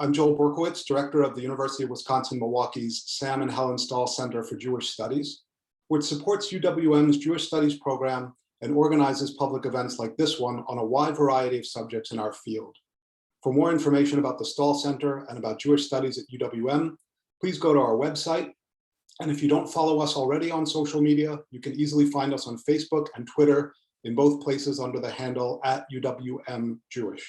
I'm Joel Berkowitz, director of the University of Wisconsin-Milwaukee's Sam and Helen Stahl Center for Jewish Studies, which supports UWM's Jewish Studies program and organizes public events like this one on a wide variety of subjects in our field. For more information about the Stahl Center and about Jewish Studies at UWM, please go to our website. And if you don't follow us already on social media, you can easily find us on Facebook and Twitter, in both places under the handle @UWMJewish.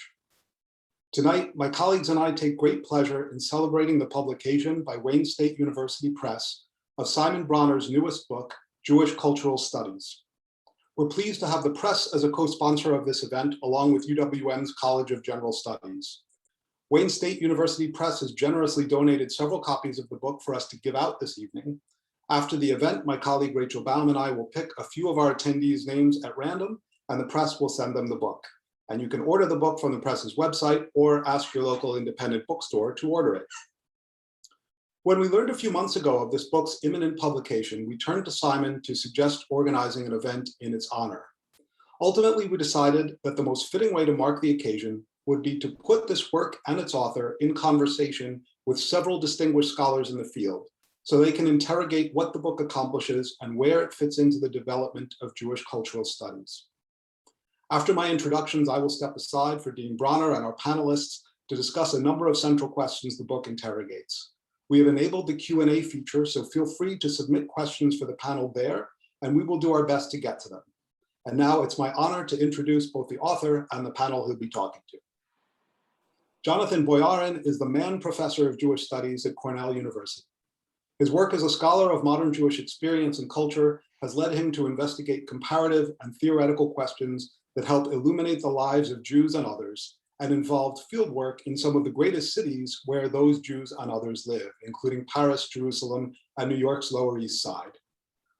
Tonight, my colleagues and I take great pleasure in celebrating the publication by Wayne State University Press of Simon Bronner's newest book, Jewish Cultural Studies. We're pleased to have the press as a co-sponsor of this event, along with UWM's College of General Studies. Wayne State University Press has generously donated several copies of the book for us to give out this evening. After the event, my colleague Rachel Baum and I will pick a few of our attendees' names at random, and the press will send them the book. And you can order the book from the press's website or ask your local independent bookstore to order it. When we learned a few months ago of this book's imminent publication, we turned to Simon to suggest organizing an event in its honor. Ultimately, we decided that the most fitting way to mark the occasion would be to put this work and its author in conversation with several distinguished scholars in the field, so they can interrogate what the book accomplishes and where it fits into the development of Jewish cultural studies. After my introductions, I will step aside for Dean Bronner and our panelists to discuss a number of central questions the book interrogates. We have enabled the Q&A feature, so feel free to submit questions for the panel there, and we will do our best to get to them. And now it's my honor to introduce both the author and the panel he'll be talking to. Jonathan Boyarin is the Mann Professor of Jewish Studies at Cornell University. His work as a scholar of modern Jewish experience and culture has led him to investigate comparative and theoretical questions that help illuminate the lives of Jews and others, and involved fieldwork in some of the greatest cities where those Jews and others live, including Paris, Jerusalem, and New York's Lower East Side.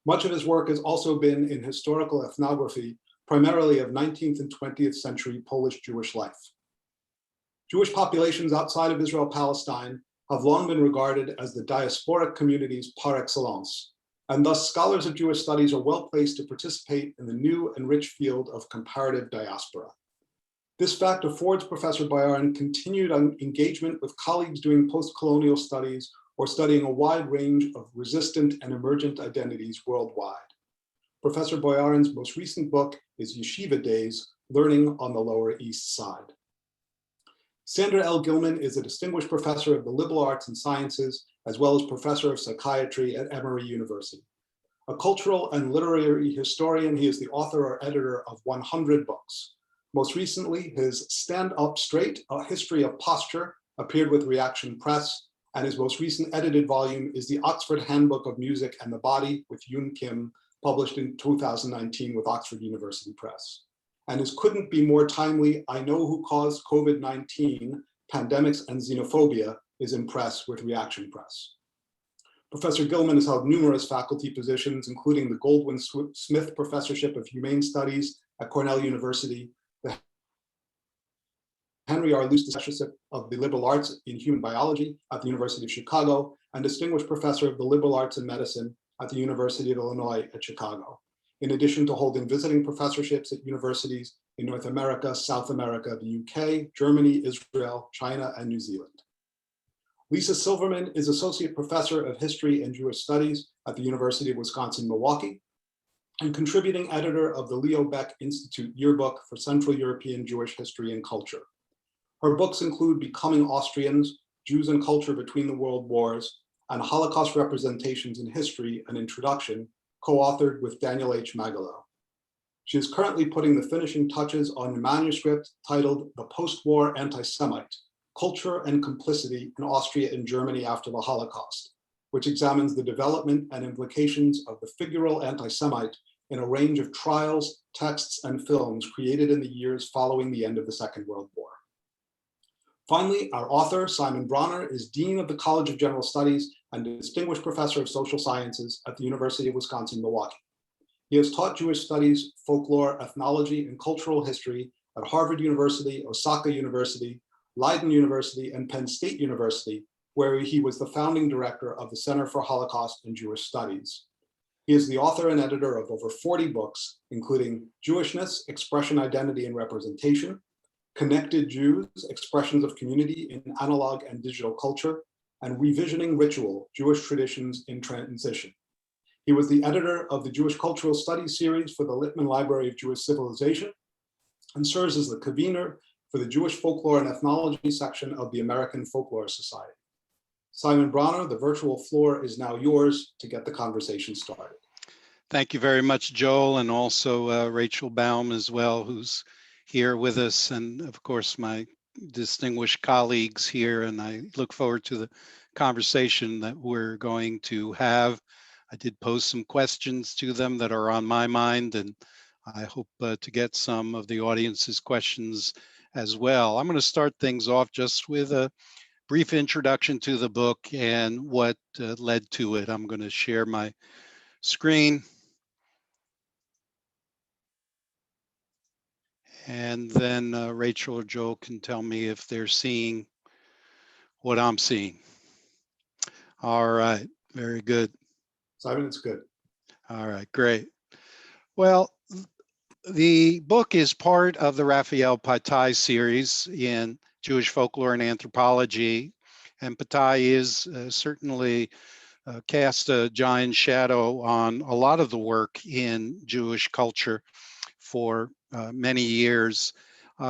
Much of his work has also been in historical ethnography, primarily of 19th and 20th century Polish Jewish life. Jewish populations outside of Israel-Palestine have long been regarded as the diasporic communities par excellence, and thus scholars of Jewish studies are well placed to participate in the new and rich field of comparative diaspora. This fact affords Professor Boyarin continued engagement with colleagues doing post-colonial studies or studying a wide range of resistant and emergent identities worldwide. Professor Boyarin's most recent book is Yeshiva Days, Learning on the Lower East Side. Sandra L. Gilman is a distinguished professor of the liberal arts and sciences, as well as professor of psychiatry at Emory University. A cultural and literary historian, he is the author or editor of 100 books. Most recently, his Stand Up Straight, A History of Posture, appeared with Reaction Press, and his most recent edited volume is the Oxford Handbook of Music and the Body with Yoon Kim, published in 2019 with Oxford University Press. And his Couldn't Be More Timely, I Know Who Caused COVID-19, Pandemics and Xenophobia, is in press with Reaction Press. Professor Gilman has held numerous faculty positions, including the Goldwin Smith Professorship of Humane Studies at Cornell University, the Henry R. Luce Professorship of the Liberal Arts in Human Biology at the University of Chicago, and Distinguished Professor of the Liberal Arts in Medicine at the University of Illinois at Chicago, in addition to holding visiting professorships at universities in North America, South America, the UK, Germany, Israel, China, and New Zealand. Lisa Silverman is Associate Professor of History and Jewish Studies at the University of Wisconsin-Milwaukee and contributing editor of the Leo Beck Institute Yearbook for Central European Jewish History and Culture. Her books include Becoming Austrians, Jews and Culture Between the World Wars, and Holocaust Representations in History, an Introduction, co-authored with Daniel H. Magalo. She is currently putting the finishing touches on a manuscript titled The Post-War Anti-Semite, Culture and Complicity in Austria and Germany After the Holocaust, which examines the development and implications of the figural anti-Semite in a range of trials, texts, and films created in the years following the end of the Second World War. Finally, our author, Simon Bronner, is Dean of the College of General Studies and a Distinguished Professor of Social Sciences at the University of Wisconsin-Milwaukee. He has taught Jewish studies, folklore, ethnology, and cultural history at Harvard University, Osaka University, Leiden University, and Penn State University, where he was the founding director of the Center for Holocaust and Jewish Studies. He is the author and editor of over 40 books, including Jewishness, Expression, Identity, and Representation, Connected Jews, Expressions of Community in Analog and Digital Culture, and Revisioning Ritual, Jewish Traditions in Transition. He was the editor of the Jewish Cultural Studies series for the Littman Library of Jewish Civilization and serves as the convener for the Jewish Folklore and Ethnology section of the American Folklore Society. Simon Bronner, the virtual floor is now yours to get the conversation started. Thank you very much, Joel, and also Rachel Baum as well, who's here with us, and of course my distinguished colleagues here, and I look forward to the conversation that we're going to have. I did pose some questions to them that are on my mind, and I hope to get some of the audience's questions as well. I'm going to start things off just with a brief introduction to the book and what led to it. I'm going to share my screen. And then Rachel or Joel can tell me if they're seeing what I'm seeing. All right, very good. Simon, it's good. All right, great. Well, the book is part of the Raphael Patai series in Jewish folklore and anthropology. And Patai is certainly cast a giant shadow on a lot of the work in Jewish culture for many years.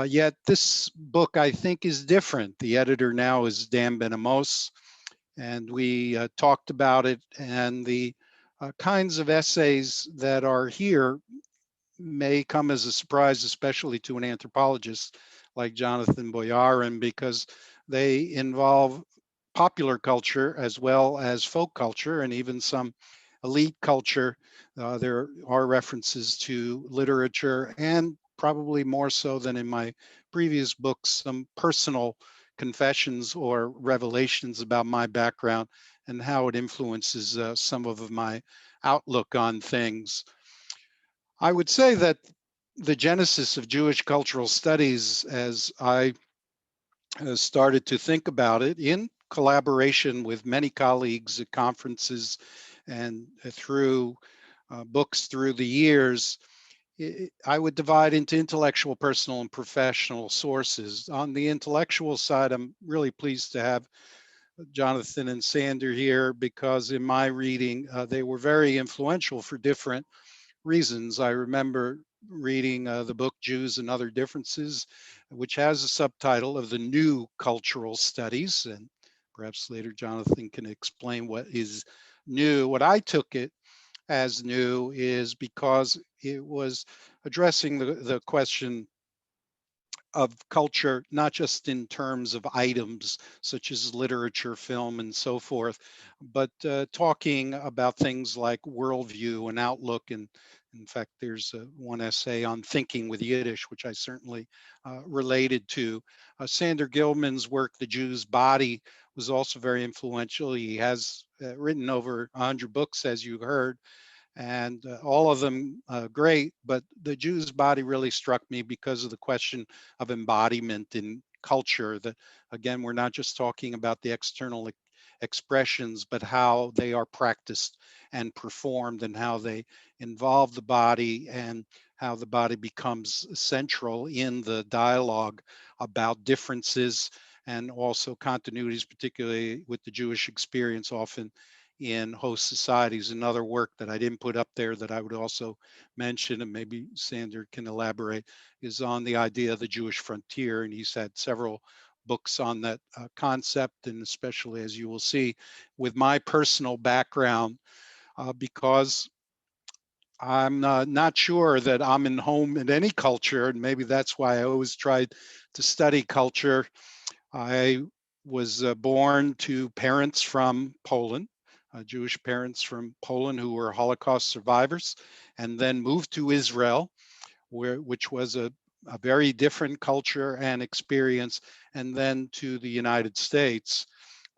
Yet this book, I think, is different. The editor now is Dan Ben-Amos, and we talked about it, and the kinds of essays that are here may come as a surprise, especially to an anthropologist like Jonathan Boyarin, because they involve popular culture as well as folk culture and even some elite culture. There are references to literature and probably more so than in my previous books, some personal confessions or revelations about my background and how it influences some of my outlook on things. I would say that the genesis of Jewish cultural studies, as I started to think about it in collaboration with many colleagues at conferences and through books through the years, I would divide into intellectual, personal, and professional sources. On the intellectual side, I'm really pleased to have Jonathan and Sander here because in my reading, they were very influential for different reasons. I remember reading the book Jews and Other Differences, which has a subtitle of the New Cultural Studies. And perhaps later Jonathan can explain what is new. What I took it as new is because it was addressing the question of culture, not just in terms of items such as literature, film, and so forth, but talking about things like worldview and outlook. And in fact, there's one essay on thinking with Yiddish, which I certainly related to. Sander Gilman's work, The Jew's Body, was also very influential. He has written over 100 books, as you heard, and all of them great, but the Jew's Body really struck me because of the question of embodiment in culture. That again, we're not just talking about the external expressions, but how they are practiced and performed and how they involve the body and how the body becomes central in the dialogue about differences and also continuities, particularly with the Jewish experience often in host societies. Another work that I didn't put up there that I would also mention, and maybe Sander can elaborate, is on the idea of the Jewish frontier. And he's had several books on that concept, and especially, as you will see, with my personal background, because I'm not sure that I'm in home in any culture, and maybe that's why I always tried to study culture. I was born to parents from Poland, Jewish parents from Poland who were Holocaust survivors, and then moved to Israel, which was a very different culture and experience, and then to the United States,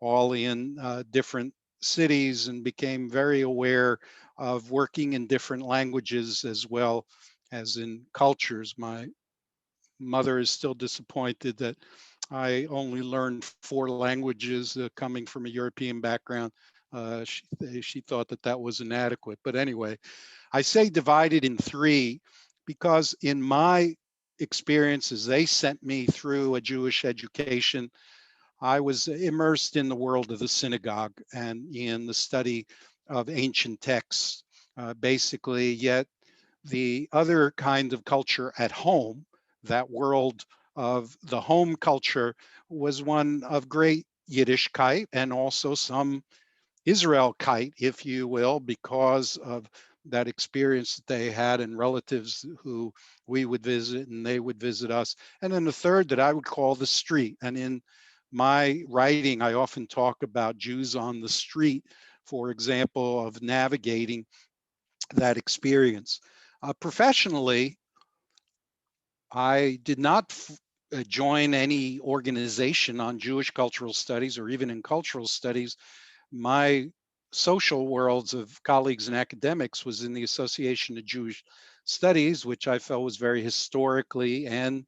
all in different cities, and became very aware of working in different languages as well as in cultures. My mother is still disappointed that I only learned 4 languages coming from a European background. She thought that that was inadequate. But anyway, I say divided in 3 because in my experiences. They sent me through a Jewish education. I was immersed in the world of the synagogue and in the study of ancient texts, basically, yet the other kind of culture at home, that world of the home culture, was one of great Yiddishkeit and also some Israelite, if you will, because of that experience that they had and relatives who we would visit and they would visit us. And then the third that I would call the street. And in my writing, I often talk about Jews on the street, for example, of navigating that experience. Professionally, I did not join any organization on Jewish cultural studies or even in cultural studies. My social worlds of colleagues and academics was in the Association of Jewish Studies, which I felt was very historically and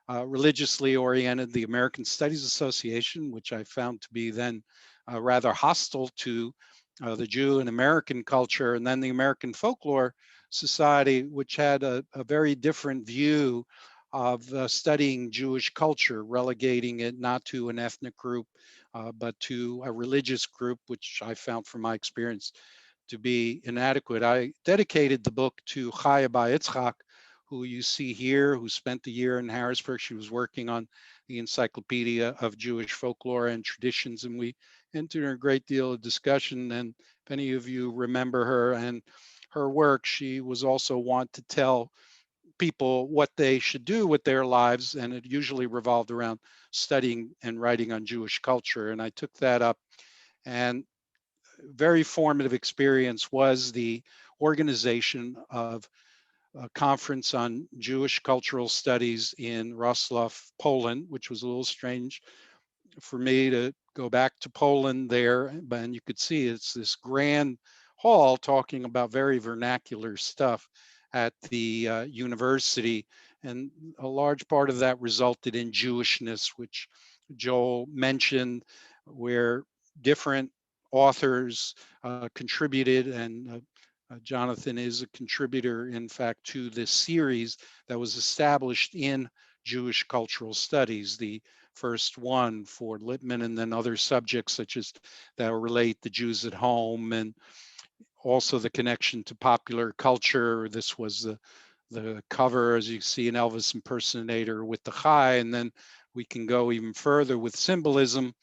religiously oriented, the American Studies Association, which I found to be then rather hostile to the Jew and American culture, and then the American Folklore Society, which had a very different view of studying Jewish culture, relegating it not to an ethnic group, but to a religious group, which I found from my experience to be inadequate. I dedicated the book to Chaya Bar Yitzchak, who you see here, who spent a year in Harrisburg. She was working on the Encyclopedia of Jewish Folklore and Traditions, and we entered a great deal of discussion. And if any of you remember her and her work, she was also want to tell people what they should do with their lives, and it usually revolved around studying and writing on Jewish culture. And I took that up, and very formative experience was the organization of a conference on Jewish cultural studies in Wrocław, Poland, which was a little strange for me to go back to Poland there. And you could see it's this grand hall talking about very vernacular stuff at the university. And a large part of that resulted in Jewishness, which Joel mentioned, where different authors contributed, and Jonathan is a contributor, in fact, to this series that was established in Jewish cultural studies, the first one for Lippmann, and then other subjects such as that relate to Jews at home, and also the connection to popular culture. This was the cover, as you see, an Elvis impersonator with the chai, and then we can go even further with symbolism.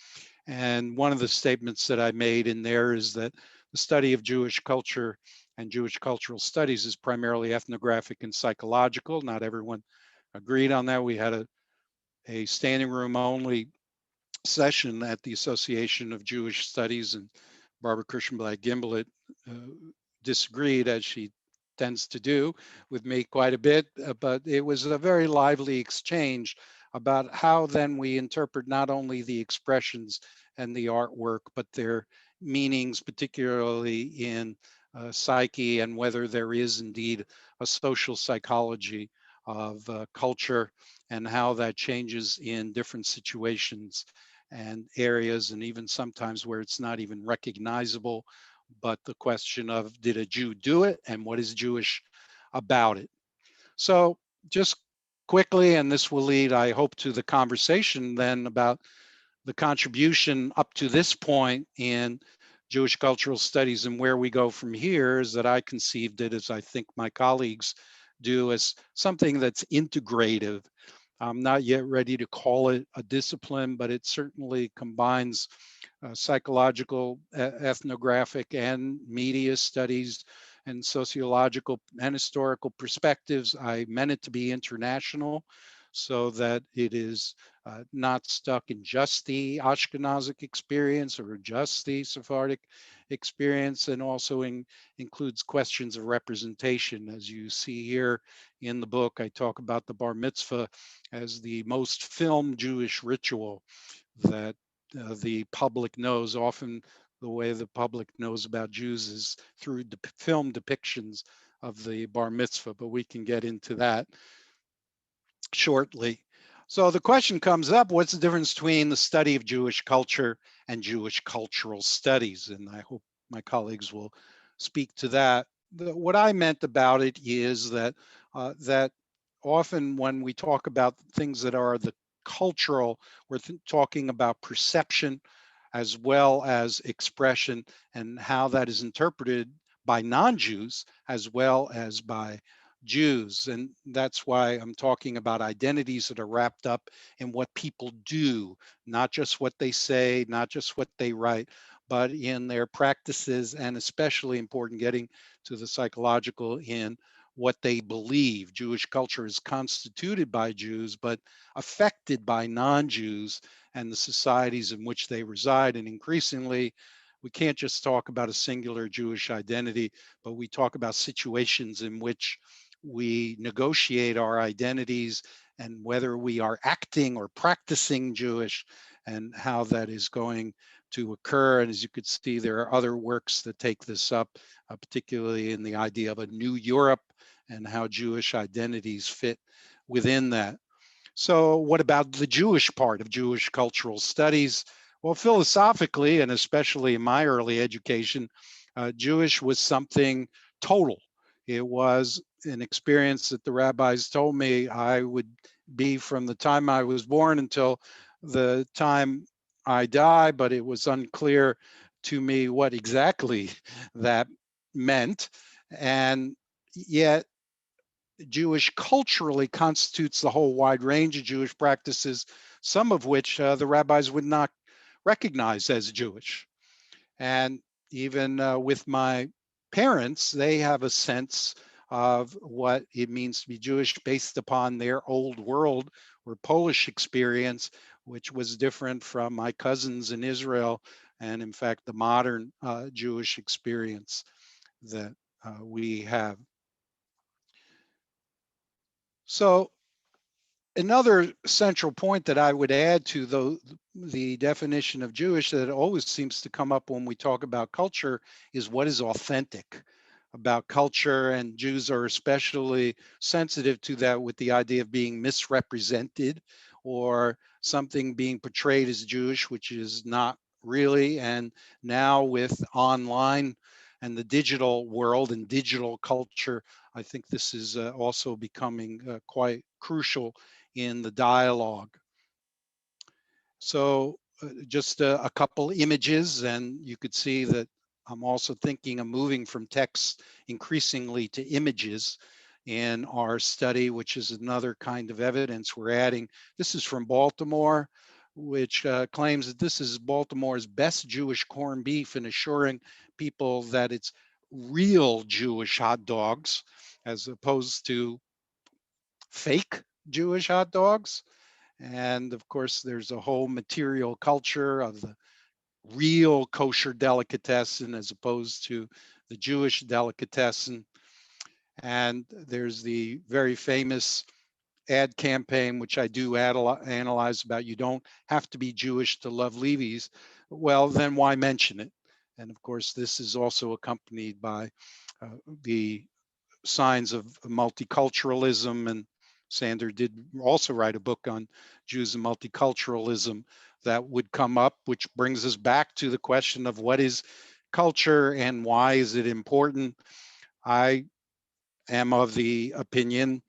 And one of the statements that I made in there is that the study of Jewish culture and Jewish cultural studies is primarily ethnographic and psychological. Not everyone agreed on that. We had a standing room only session at the Association of Jewish Studies, and Barbara Kirschenblatt Gimblett uh, disagreed, as she tends to do with me quite a bit, but it was a very lively exchange about how then we interpret not only the expressions and the artwork, but their meanings, particularly in psyche, and whether there is indeed a social psychology of culture and how that changes in different situations and areas, and even sometimes where it's not even recognizable. But the question of, did a Jew do it, and what is Jewish about it? So just quickly, and this will lead, I hope, to the conversation then about the contribution up to this point in Jewish cultural studies and where we go from here, is that I conceived it, as I think my colleagues do, as something that's integrative. I'm not yet ready to call it a discipline, but it certainly combines psychological, ethnographic, and media studies and sociological and historical perspectives. I meant it to be international so that it is not stuck in just the Ashkenazic experience or just the Sephardic experience, and also includes questions of representation. As you see here in the book, I talk about the bar mitzvah as the most filmed Jewish ritual that the public knows. Often the way the public knows about Jews is through film depictions of the bar mitzvah, but we can get into that shortly. So the question comes up, what's the difference between the study of Jewish culture and Jewish cultural studies? And I hope my colleagues will speak to that. What I meant about it is that that often when we talk about things that are the cultural, we're talking about perception as well as expression and how that is interpreted by non-Jews as well as by Jews. And that's why I'm talking about identities that are wrapped up in what people do, not just what they say, not just what they write, but in their practices, and especially important, getting to the psychological, in what they believe. Jewish culture is constituted by Jews, but affected by non-Jews and the societies in which they reside. And increasingly, we can't just talk about a singular Jewish identity, but we talk about situations in which we negotiate our identities and whether we are acting or practicing Jewish and how that is going to occur. And as you could see, there are other works that take this up, particularly in the idea of a new Europe and how Jewish identities fit within that. So, what about the Jewish part of Jewish cultural studies? Well, philosophically, and especially in my early education, Jewish was something total. It was an experience that the rabbis told me I would be from the time I was born until the time I die, but it was unclear to me what exactly that meant. And yet, Jewish culturally constitutes the whole wide range of Jewish practices, some of which the rabbis would not recognize as Jewish. And even with my parents, they have a sense of what it means to be Jewish based upon their old world or Polish experience, which was different from my cousins in Israel, and in fact, the modern Jewish experience that we have. So, another central point that I would add to the definition of Jewish that always seems to come up when we talk about culture is what is authentic about culture, and Jews are especially sensitive to that with the idea of being misrepresented or something being portrayed as Jewish, which is not really. And now with online and the digital world and digital culture, I think this is also becoming quite crucial in the dialogue. So just a couple images, and you could see that I'm also thinking of moving from text increasingly to images in our study, which is another kind of evidence we're adding. This is from Baltimore, which claims that this is Baltimore's best Jewish corned beef in assuring people that it's real Jewish hot dogs as opposed to fake Jewish hot dogs. And of course, there's a whole material culture of the real kosher delicatessen as opposed to the Jewish delicatessen. And there's the very famous ad campaign, which I do analyze about you don't have to be Jewish to love Levy's. Well, then why mention it? And of course, this is also accompanied by the signs of multiculturalism. And Sander did also write a book on Jews and multiculturalism that would come up, which brings us back to the question of what is culture and why is it important. I am of the opinion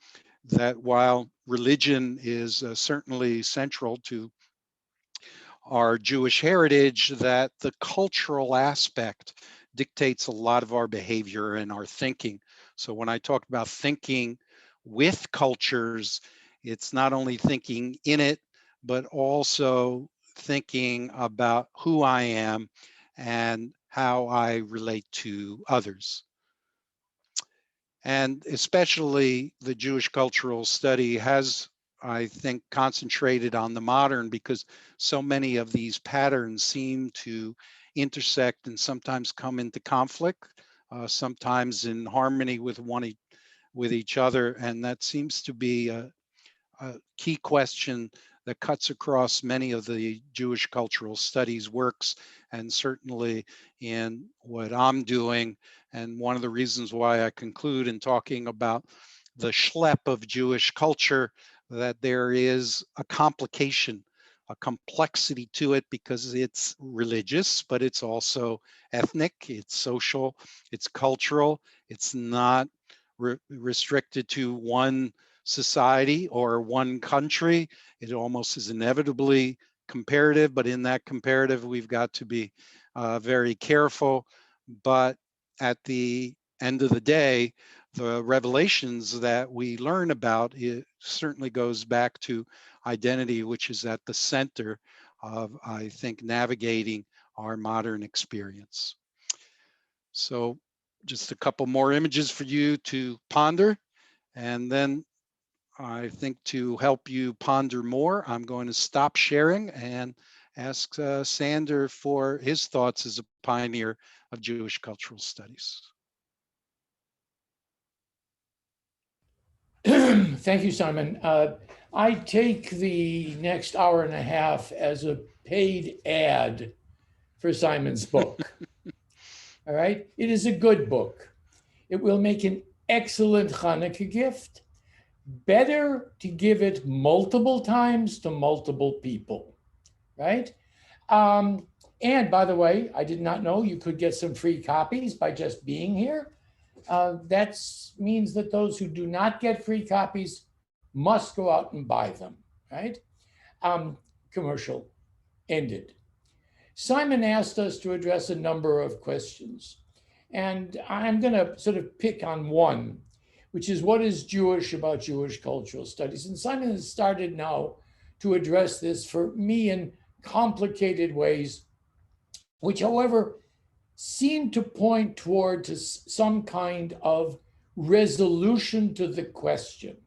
that while religion is certainly central to our Jewish heritage, that the cultural aspect dictates a lot of our behavior and our thinking. So when I talk about thinking with cultures, it's not only thinking in it, but also thinking about who I am and how I relate to others. And especially the Jewish cultural study has, I think, concentrated on the modern because so many of these patterns seem to intersect and sometimes come into conflict, sometimes in harmony with with each other. And that seems to be a key question that cuts across many of the Jewish cultural studies works, and certainly in what I'm doing. And one of the reasons why I conclude in talking about the schlep of Jewish culture, that there is a complication, a complexity to it because it's religious, but it's also ethnic, it's social, it's cultural, it's not restricted to one society or one country. It almost is inevitably comparative, but in that comparative, we've got to be very careful. But at the end of the day, the revelations that we learn about, it certainly goes back to identity, which is at the center of, I think, navigating our modern experience. So just a couple more images for you to ponder. And then I think to help you ponder more, I'm going to stop sharing and ask Sander for his thoughts as a pioneer of Jewish cultural studies. Thank you, Simon. I take the next hour and a half as a paid ad for Simon's book. All right. It is a good book. It will make an excellent Hanukkah gift. Better to give it multiple times to multiple people, right? And by the way, I did not know you could get some free copies by just being here. That means that those who do not get free copies must go out and buy them, right? Commercial ended. Simon asked us to address a number of questions, and I'm going to sort of pick on one, which is what is Jewish about Jewish cultural studies? And Simon has started now to address this for me in complicated ways, which, however, seem to point toward to some kind of resolution to the question.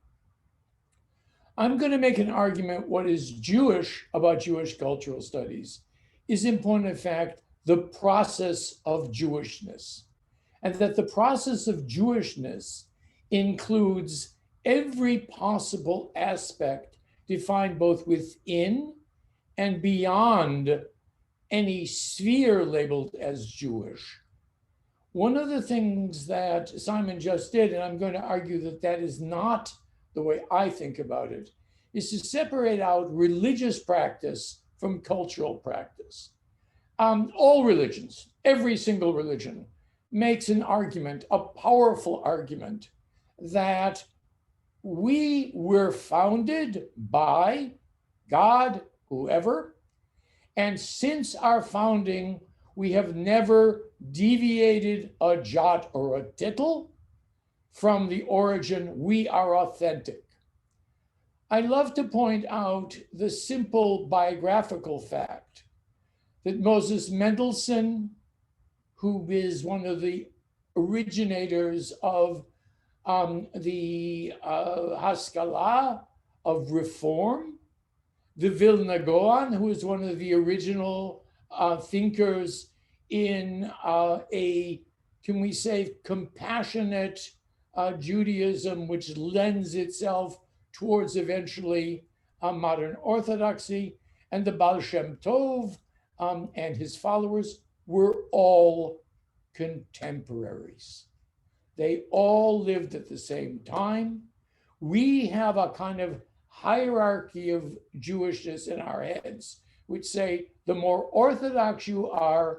I'm going to make an argument what is Jewish about Jewish cultural studies is, in point of fact, the process of Jewishness. And that the process of Jewishness includes every possible aspect defined both within and beyond any sphere labeled as Jewish. One of the things that Simon just did, and I'm going to argue that that is not the way I think about it, is to separate out religious practice from cultural practice. All religions, every single religion, makes an argument, a powerful argument, that we were founded by God, whoever, and since our founding, we have never deviated a jot or a tittle from the origin. We are authentic. I love to point out the simple biographical fact that Moses Mendelssohn, who is one of the originators of the Haskalah, of Reform, the Vilna Gaon, who is one of the original thinkers in can we say, compassionate Judaism, which lends itself towards eventually modern orthodoxy, and the Baal Shem Tov and his followers were all contemporaries. They all lived at the same time. We have a kind of hierarchy of Jewishness in our heads, which say the more orthodox you are,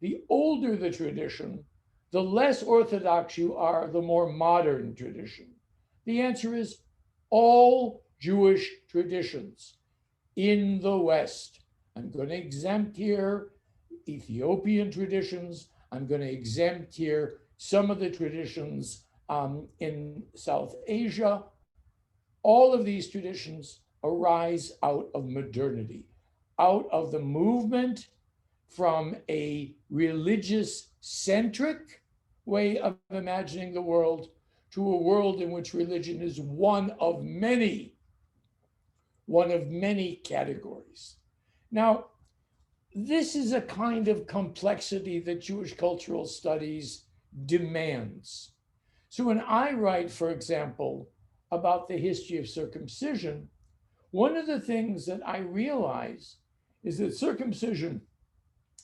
the older the tradition, the less orthodox you are, the more modern tradition. The answer is all Jewish traditions in the West. I'm going to exempt here Ethiopian traditions. I'm going to exempt here some of the traditions in South Asia. All of these traditions arise out of modernity, out of the movement from a religious-centric way of imagining the world to a world in which religion is one of many categories. Now, this is a kind of complexity that Jewish cultural studies demands. So when I write, for example, about the history of circumcision, one of the things that I realize is that circumcision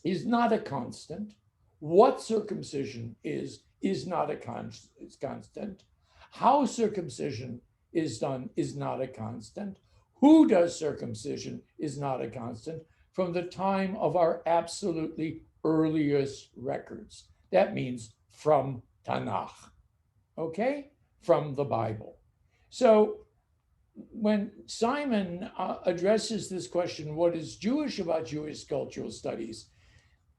is not a constant. What circumcision is not a constant. How circumcision is done is not a constant. Who does circumcision is not a constant from the time of our absolutely earliest records. That means from Tanakh, okay? From the Bible. So when Simon addresses this question, what is Jewish about Jewish cultural studies?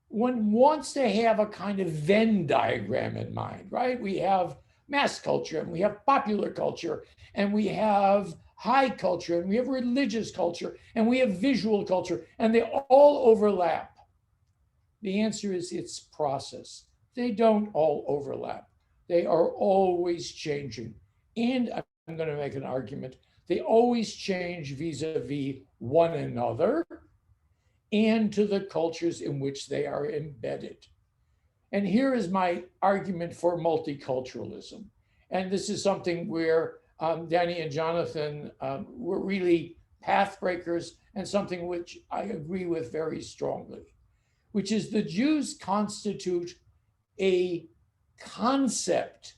One wants to have a kind of Venn diagram in mind, right? We have mass culture, and we have popular culture, and we have high culture, and we have religious culture, and we have visual culture, and they all overlap. The answer is it's process. They don't all overlap. They are always changing. And I'm going to make an argument. They always change vis-a-vis one another and to the cultures in which they are embedded. And here is my argument for multiculturalism. And this is something where Danny and Jonathan were really path breakers, and something which I agree with very strongly, which is the Jews constitute a concept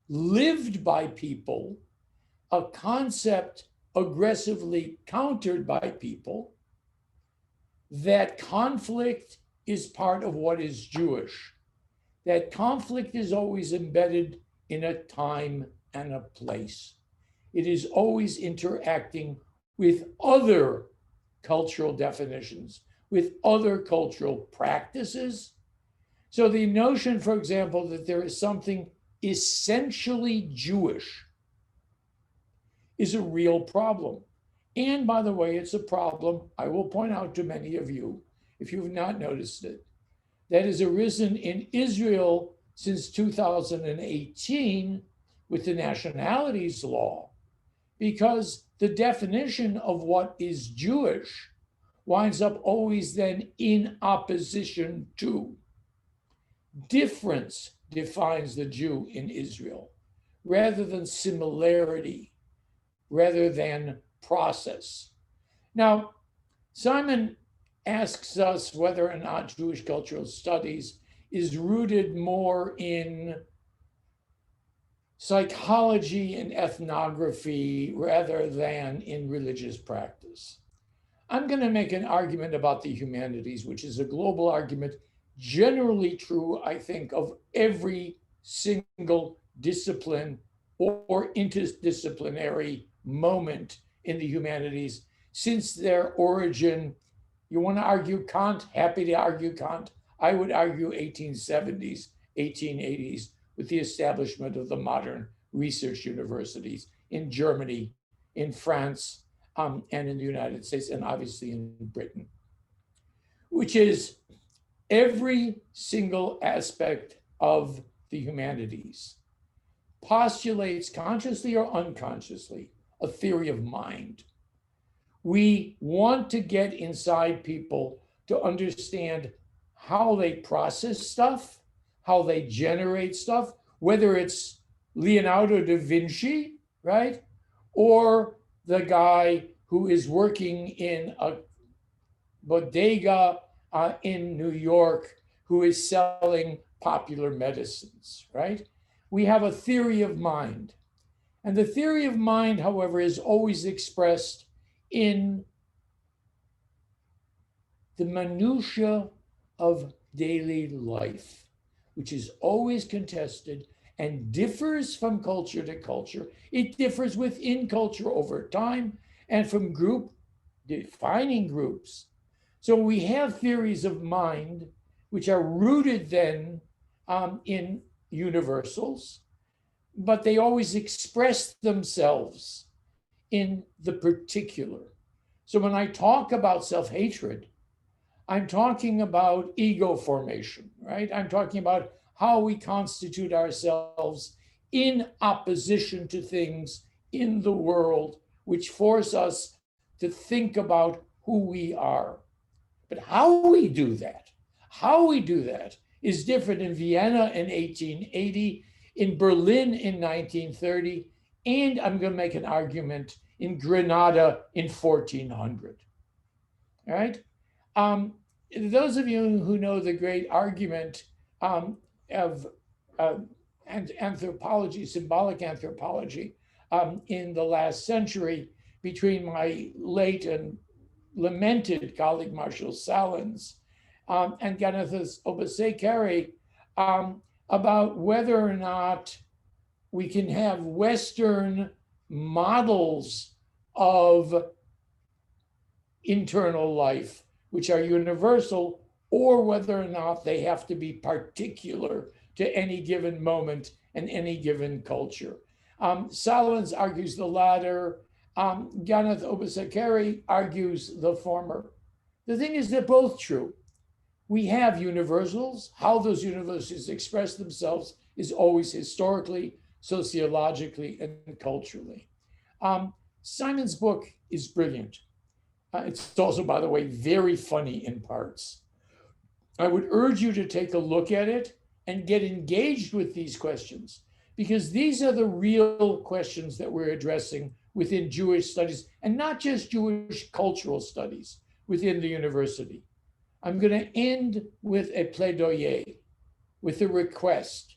lived by people, a concept aggressively countered by people. That conflict is part of what is Jewish. That conflict is always embedded in a time and a place. It is always interacting with other cultural definitions, with other cultural practices. So the notion, for example, that there is something essentially Jewish is a real problem. And by the way, it's a problem I will point out to many of you, if you have not noticed it, that has arisen in Israel since 2018 with the nationalities law, because the definition of what is Jewish winds up always then in opposition to. Difference defines the Jew in Israel, rather than similarity, rather than process. Now, Simon asks us whether or not Jewish cultural studies is rooted more in psychology and ethnography rather than in religious practice. I'm going to make an argument about the humanities, which is a global argument, generally true, I think, of every single discipline or interdisciplinary moment in the humanities since their origin. You want to argue Kant? Happy to argue Kant. I would argue 1870s, 1880s, with the establishment of the modern research universities in Germany, in France, and in the United States, and obviously in Britain, which is every single aspect of the humanities postulates, consciously or unconsciously, a theory of mind. We want to get inside people to understand how they process stuff, how they generate stuff, whether it's Leonardo da Vinci, right? Or the guy who is working in a bodega in New York who is selling popular medicines, right? We have a theory of mind. And the theory of mind, however, is always expressed in the minutiae of daily life, which is always contested and differs from culture to culture. It differs within culture over time and from group defining groups. So we have theories of mind which are rooted then in universals, but they always express themselves in the particular. So when I talk about self-hatred, I'm talking about ego formation, right? I'm talking about how we constitute ourselves in opposition to things in the world which force us to think about who we are. But how we do that is different in Vienna in 1880, in Berlin in 1930, and I'm going to make an argument in Granada in 1400. All right? Those of you who know the great argument of anthropology, symbolic anthropology, in the last century between my late and lamented colleague Marshall Salins and Ganethus Obasekere, about whether or not we can have Western models of internal life, which are universal, or whether or not they have to be particular to any given moment and any given culture. Salins argues the latter. Ganeth Obasakari argues the former. The thing is, they're both true. We have universals. How those universals express themselves is always historically, sociologically, and culturally. Simon's book is brilliant. It's also, by the way, very funny in parts. I would urge you to take a look at it and get engaged with these questions, because these are the real questions that we're addressing within Jewish studies, and not just Jewish cultural studies within the university. I'm going to end with a plaidoyer, with a request,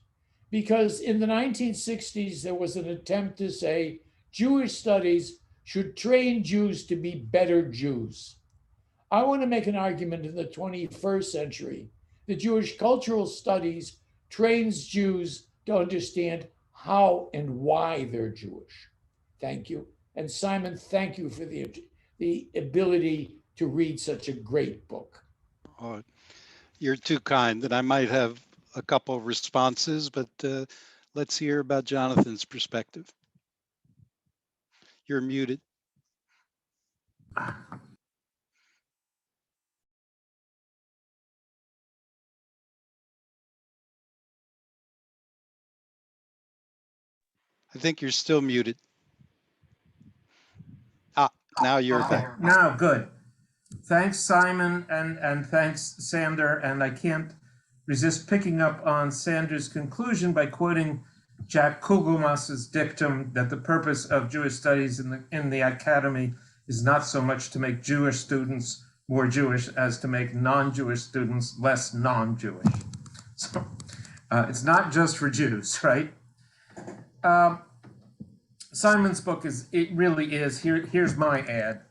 because in the 1960s, there was an attempt to say Jewish studies should train Jews to be better Jews. I want to make an argument in the 21st century that Jewish cultural studies trains Jews to understand how and why they're Jewish. Thank you. And Simon, thank you for the ability to read such a great book. Oh, you're too kind, and I might have a couple of responses, but let's hear about Jonathan's perspective. You're muted. I think you're still muted. Now you're back. Now, good. Thanks, Simon, and thanks, Sander. And I can't resist picking up on Sander's conclusion by quoting Jack Kugelmass's dictum that the purpose of Jewish studies in the academy is not so much to make Jewish students more Jewish as to make non-Jewish students less non-Jewish. So it's not just for Jews, right? Simon's book it really is, here's my ad.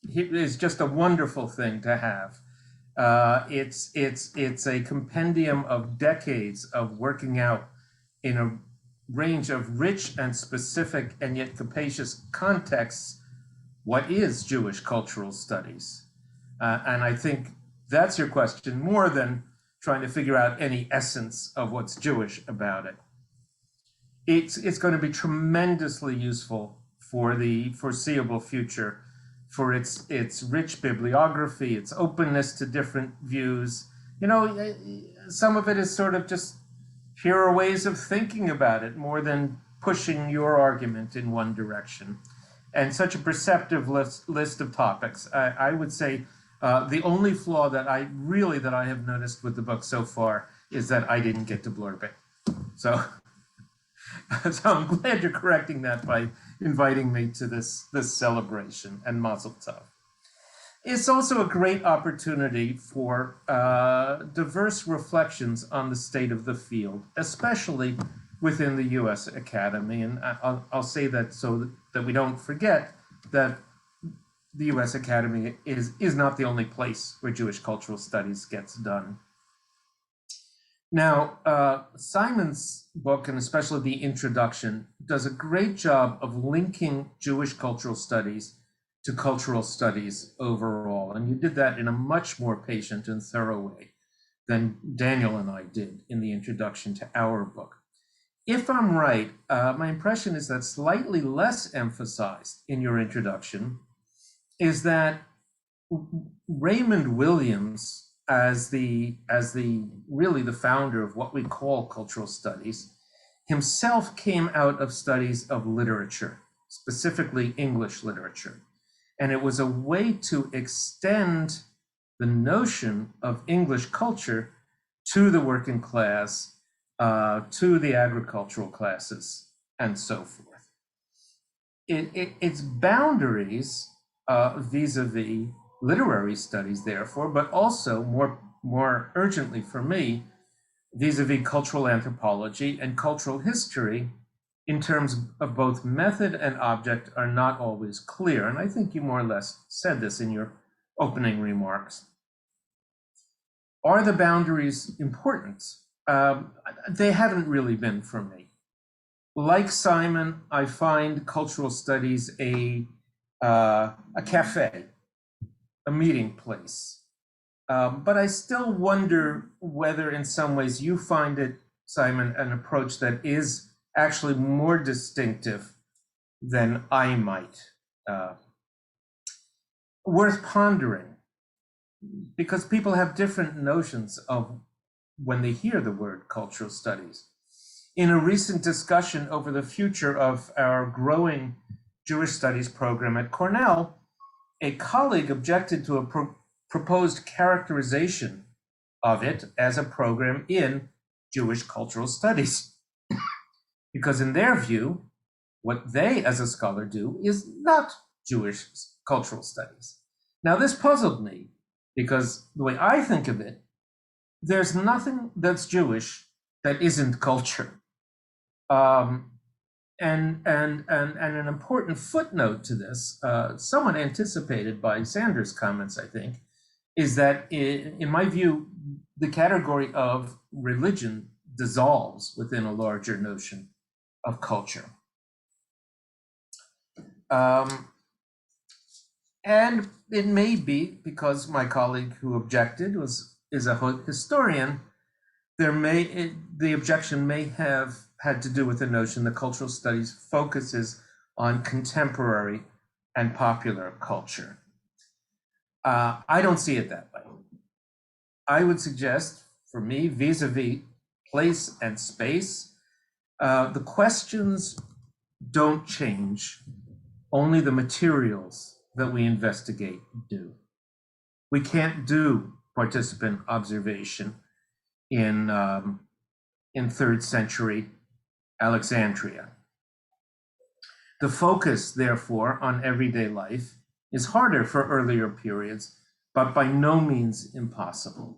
It is just a wonderful thing to have. It's a compendium of decades of working out in a range of rich and specific and yet capacious contexts what is Jewish cultural studies. And I think that's your question more than trying to figure out any essence of what's Jewish about it. It's going to be tremendously useful for the foreseeable future, for its rich bibliography, its openness to different views. You know, some of it is sort of just here are ways of thinking about it more than pushing your argument in one direction. And such a perceptive list of topics. I would say the only flaw that I have noticed with the book so far is that I didn't get to blurb it. So I'm glad you're correcting that by inviting me to this celebration, and mazel tov. It's also a great opportunity for diverse reflections on the state of the field, especially within the U.S. Academy. And I'll say that so that we don't forget that the U.S. Academy is not the only place where Jewish cultural studies gets done. Now, Simon's book, and especially the introduction, does a great job of linking Jewish cultural studies to cultural studies overall. And you did that in a much more patient and thorough way than Daniel and I did in the introduction to our book. If I'm right, my impression is that slightly less emphasized in your introduction is that Raymond Williams, as the really the founder of what we call cultural studies, himself came out of studies of literature, specifically English literature. And it was a way to extend the notion of English culture to the working class, to the agricultural classes, and so forth. Its boundaries vis-a-vis literary studies, therefore, but also more urgently for me, vis-a-vis cultural anthropology and cultural history, in terms of both method and object, are not always clear. And I think you more or less said this in your opening remarks. Are the boundaries important? They haven't really been for me. Like Simon, I find cultural studies a a cafe, a meeting place. But I still wonder whether in some ways you find it, Simon, an approach that is actually more distinctive than I might. Worth pondering, because people have different notions of when they hear the word cultural studies. In a recent discussion over the future of our growing Jewish studies program at Cornell, a colleague objected to a proposed characterization of it as a program in Jewish cultural studies. Because in their view, what they as a scholar do is not Jewish cultural studies. Now this puzzled me because the way I think of it, there's nothing that's Jewish that isn't culture. And an important footnote to this, somewhat anticipated by Sanders' comments, I think, is that in my view, the category of religion dissolves within a larger notion of culture. And it may be because my colleague who objected is a historian. The objection may have had to do with the notion that cultural studies focuses on contemporary and popular culture. I don't see it that way. I would suggest, for me, vis-a-vis place and space, the questions don't change, only the materials that we investigate do. We can't do participant observation in 3rd century Alexandria. The focus, therefore, on everyday life is harder for earlier periods, but by no means impossible.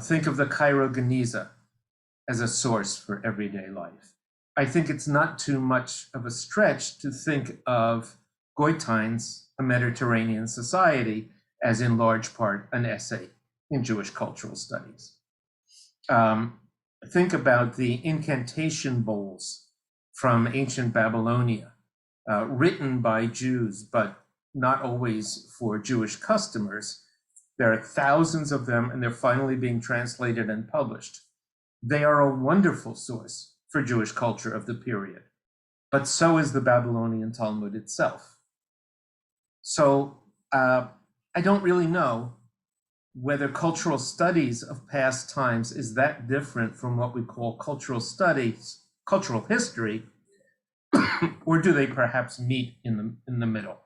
Think of the Cairo Geniza as a source for everyday life. I think it's not too much of a stretch to think of Goitine's A Mediterranean Society as in large part an essay in Jewish cultural studies. Think about the incantation bowls from ancient Babylonia, written by Jews, but not always for Jewish customers. There are thousands of them, and they're finally being translated and published. They are a wonderful source for Jewish culture of the period, but so is the Babylonian Talmud itself. So I don't really know whether cultural studies of past times is that different from what we call cultural studies, cultural history, or do they perhaps meet in the middle?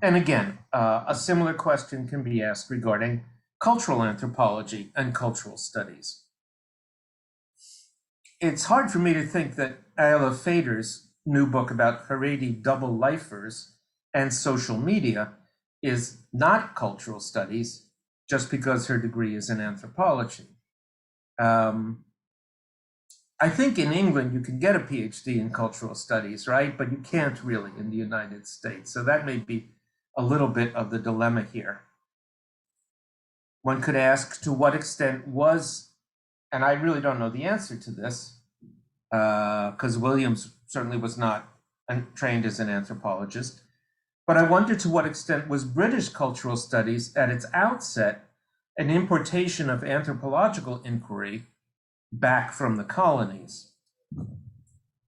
And again, a similar question can be asked regarding cultural anthropology and cultural studies. It's hard for me to think that Ayala Fader's new book about Haredi double lifers and social media is not cultural studies just because her degree is in anthropology. I think in England you can get a PhD in cultural studies, right? But you can't really in the United States. So that may be a little bit of the dilemma here. One could ask to what extent was, and I really don't know the answer to this, because Williams certainly was not trained as an anthropologist, but I wonder to what extent was British cultural studies at its outset an importation of anthropological inquiry back from the colonies?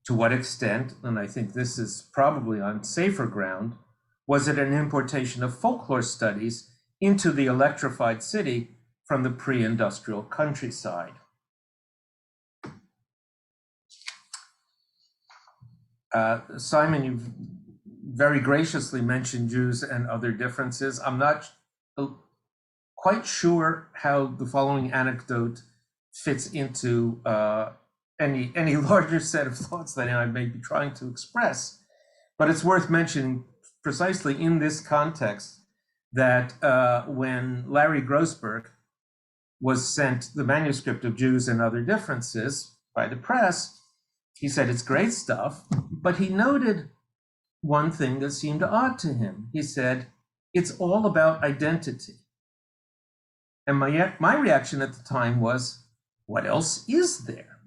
To what extent, and I think this is probably on safer ground, was it an importation of folklore studies into the electrified city from the pre-industrial countryside? Simon, you've very graciously mentioned Jews and other differences. I'm not quite sure how the following anecdote fits into any larger set of thoughts that I may be trying to express, but it's worth mentioning precisely in this context that when Larry Grossberg was sent the manuscript of Jews and Other Differences by the press, he said it's great stuff, but he noted one thing that seemed odd to him. He said, it's all about identity. And my reaction at the time was, what else is there?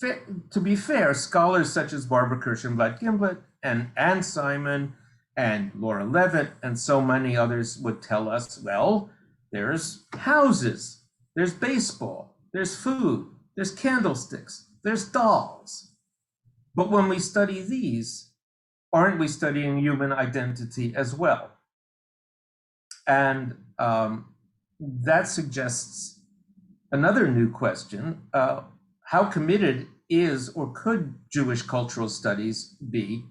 to be fair, scholars such as Barbara Kirshenblatt Gimblett and Anne Simon and Laura Levitt and so many others would tell us, well, there's houses, there's baseball, there's food, there's candlesticks, there's dolls. But when we study these, aren't we studying human identity as well? And that suggests another new question. How committed is or could Jewish cultural studies be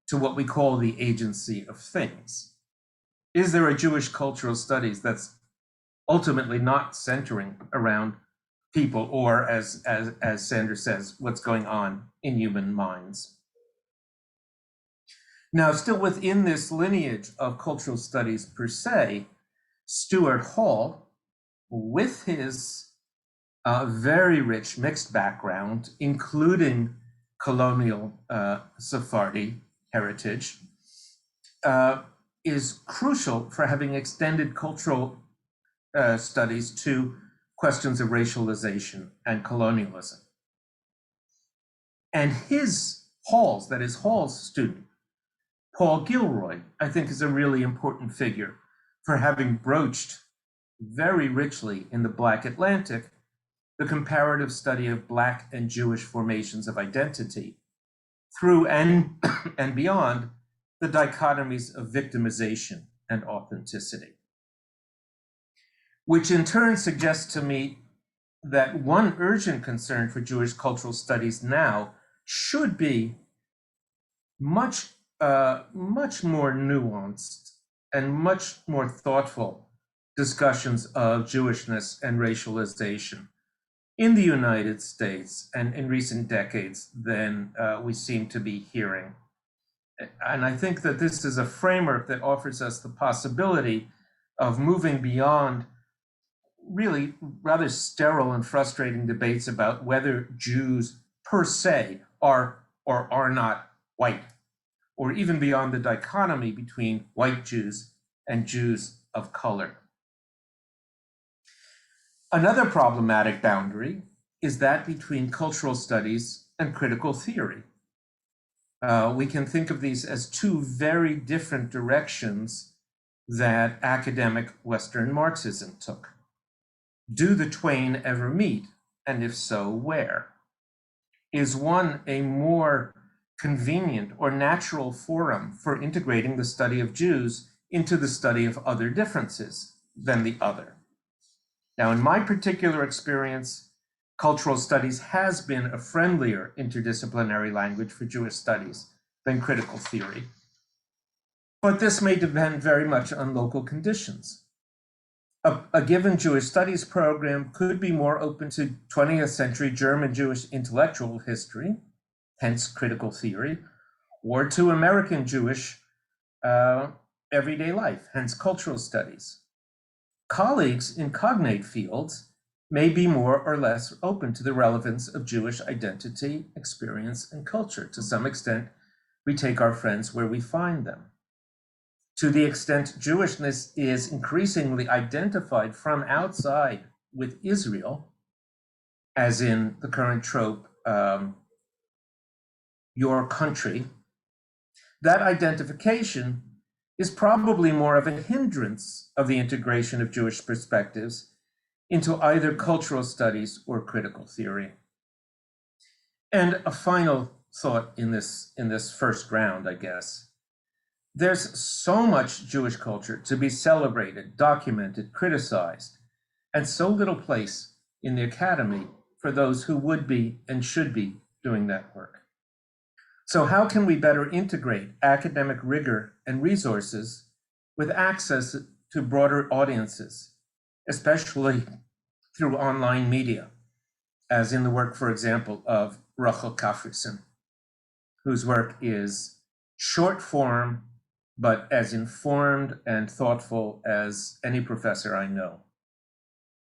to what we call the agency of things? Is there a Jewish cultural studies that's ultimately not centering around people or, as Sandra says, what's going on in human minds? Now, still within this lineage of cultural studies per se, Stuart Hall, with his very rich mixed background, including colonial Sephardi heritage, is crucial for having extended cultural studies to questions of racialization and colonialism. And Hall's student, Paul Gilroy, I think is a really important figure for having broached very richly in the Black Atlantic the comparative study of Black and Jewish formations of identity through and beyond the dichotomies of victimization and authenticity. Which in turn suggests to me that one urgent concern for Jewish cultural studies now should be much more nuanced and much more thoughtful discussions of Jewishness and racialization in the United States and in recent decades than we seem to be hearing. And I think that this is a framework that offers us the possibility of moving beyond really rather sterile and frustrating debates about whether Jews per se are or are not white, or even beyond the dichotomy between white Jews and Jews of color. Another problematic boundary is that between cultural studies and critical theory. We can think of these as two very different directions that academic Western Marxism took. Do the twain ever meet? And if so, where? Is one a more convenient or natural forum for integrating the study of Jews into the study of other differences than the other? Now, in my particular experience, cultural studies has been a friendlier interdisciplinary language for Jewish studies than critical theory. But this may depend very much on local conditions. A given Jewish studies program could be more open to 20th century German Jewish intellectual history, hence critical theory, or to American Jewish everyday life, hence cultural studies. Colleagues in cognate fields may be more or less open to the relevance of Jewish identity, experience, and culture. To some extent, we take our friends where we find them. To the extent Jewishness is increasingly identified from outside with Israel, as in the current trope, your country, that identification is probably more of a hindrance of the integration of Jewish perspectives into either cultural studies or critical theory. And a final thought in this first round, I guess. There's so much Jewish culture to be celebrated, documented, criticized, and so little place in the academy for those who would be and should be doing that work. So how can we better integrate academic rigor and resources with access to broader audiences, especially through online media, as in the work, for example, of Rachel Kafrison, whose work is short form, but as informed and thoughtful as any professor I know?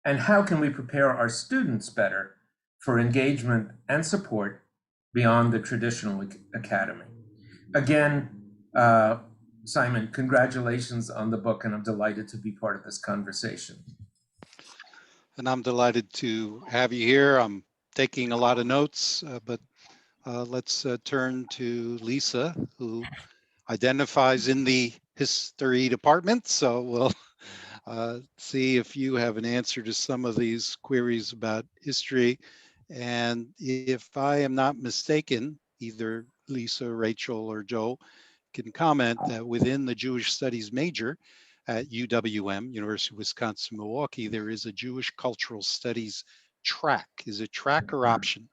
And how can we prepare our students better for engagement and support beyond the traditional academy? Again, Simon, congratulations on the book, and I'm delighted to be part of this conversation. And I'm delighted to have you here. I'm taking a lot of notes, but let's turn to Lisa, who identifies in the history department. So we'll see if you have an answer to some of these queries about history. And if I am not mistaken, either Lisa, Rachel, or Joe can comment that within the Jewish Studies major at UWM, University of Wisconsin-Milwaukee, there is a Jewish Cultural Studies track. Is it track or option?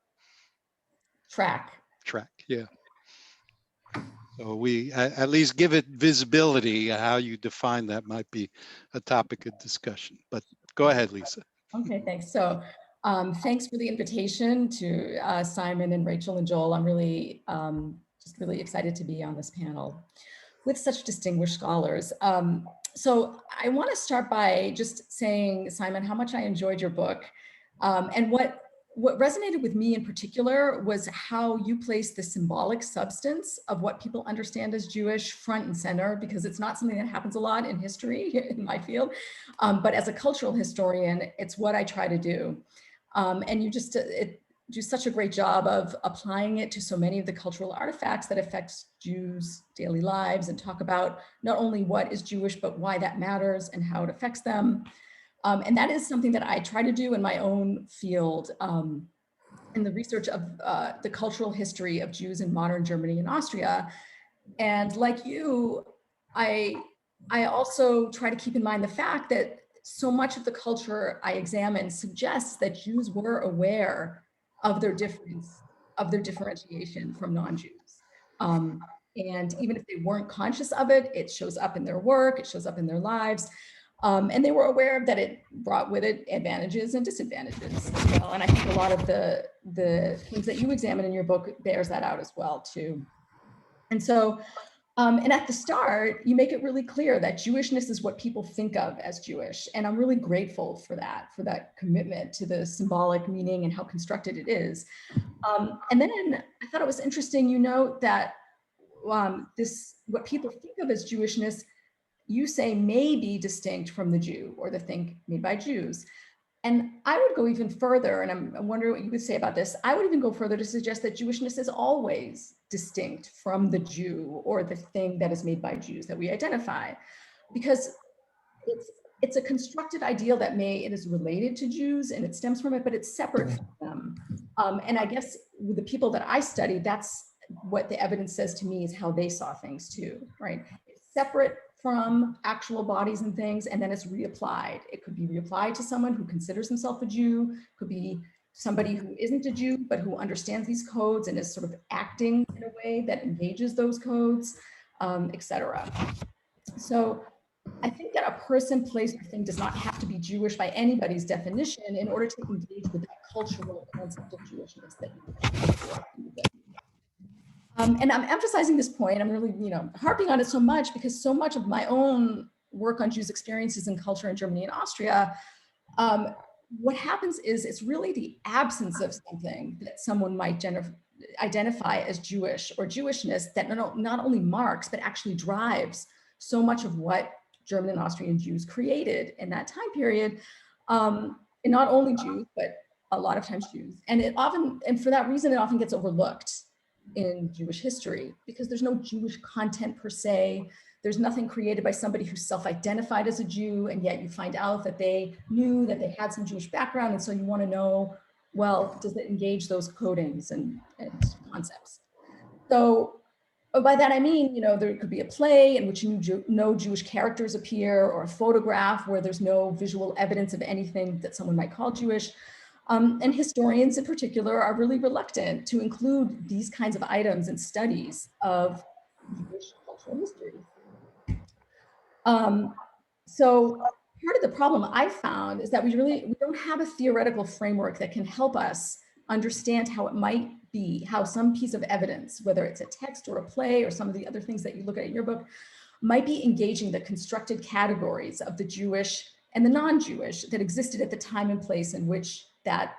Track. Track, yeah. So we at least give it visibility. How you define that might be a topic of discussion, but go ahead, Lisa. Okay, thanks. So thanks for the invitation to Simon and Rachel and Joel. I'm really just really excited to be on this panel with such distinguished scholars. So I want to start by just saying, Simon, how much I enjoyed your book. And what resonated with me in particular was how you place the symbolic substance of what people understand as Jewish front and center, because it's not something that happens a lot in history in my field. But as a cultural historian, it's what I try to do. And you just do such a great job of applying it to so many of the cultural artifacts that affect Jews' daily lives, and talk about not only what is Jewish, but why that matters and how it affects them. And that is something that I try to do in my own field in the research of the cultural history of Jews in modern Germany and Austria. And like you, I also try to keep in mind the fact that so much of the culture I examine suggests that Jews were aware of their difference, of their differentiation from non-Jews. And even if they weren't conscious of it, it shows up in their work, it shows up in their lives. And they were aware that it brought with it advantages and disadvantages as well. And I think a lot of the things that you examine in your book bears that out as well too. And so, and at the start, you make it really clear that Jewishness is what people think of as Jewish. And I'm really grateful for that commitment to the symbolic meaning and how constructed it is. And then I thought it was interesting, you note that what people think of as Jewishness, you say may be distinct from the Jew or the thing made by Jews. And I would go even further, and I'm wondering what you would say about this. I would even go further to suggest that Jewishness is always distinct from the Jew or the thing that is made by Jews that we identify, because it's a constructed ideal that it is related to Jews and it stems from it, but it's separate from them. And I guess with the people that I study, that's what the evidence says to me is how they saw things too, right? It's separate from actual bodies and things, and then it's reapplied. It could be reapplied to someone who considers himself a Jew, could be somebody who isn't a Jew, but who understands these codes and is sort of acting in a way that engages those codes, etc. So I think that a person, place, or thing does not have to be Jewish by anybody's definition in order to engage with that cultural concept of Jewishness that you and I'm emphasizing this point. I'm really, harping on it so much because so much of my own work on Jews' experiences and culture in Germany and Austria, what happens is it's really the absence of something that someone might identify as Jewish or Jewishness that not only marks, but actually drives so much of what German and Austrian Jews created in that time period. And not only Jews, but a lot of times Jews. And for that reason, it often gets overlooked in Jewish history because there's no Jewish content per se. There's nothing created by somebody who self-identified as a Jew, and yet you find out that they knew that they had some Jewish background, and so you want to know, well, does it engage those codings and concepts? So by that I mean, there could be a play in which no Jewish characters appear, or a photograph where there's no visual evidence of anything that someone might call Jewish. And historians in particular are really reluctant to include these kinds of items in studies of Jewish cultural history. So part of the problem I found is that we don't have a theoretical framework that can help us understand how it might be, how some piece of evidence, whether it's a text or a play or some of the other things that you look at in your book, might be engaging the constructed categories of the Jewish and the non-Jewish that existed at the time and place in which that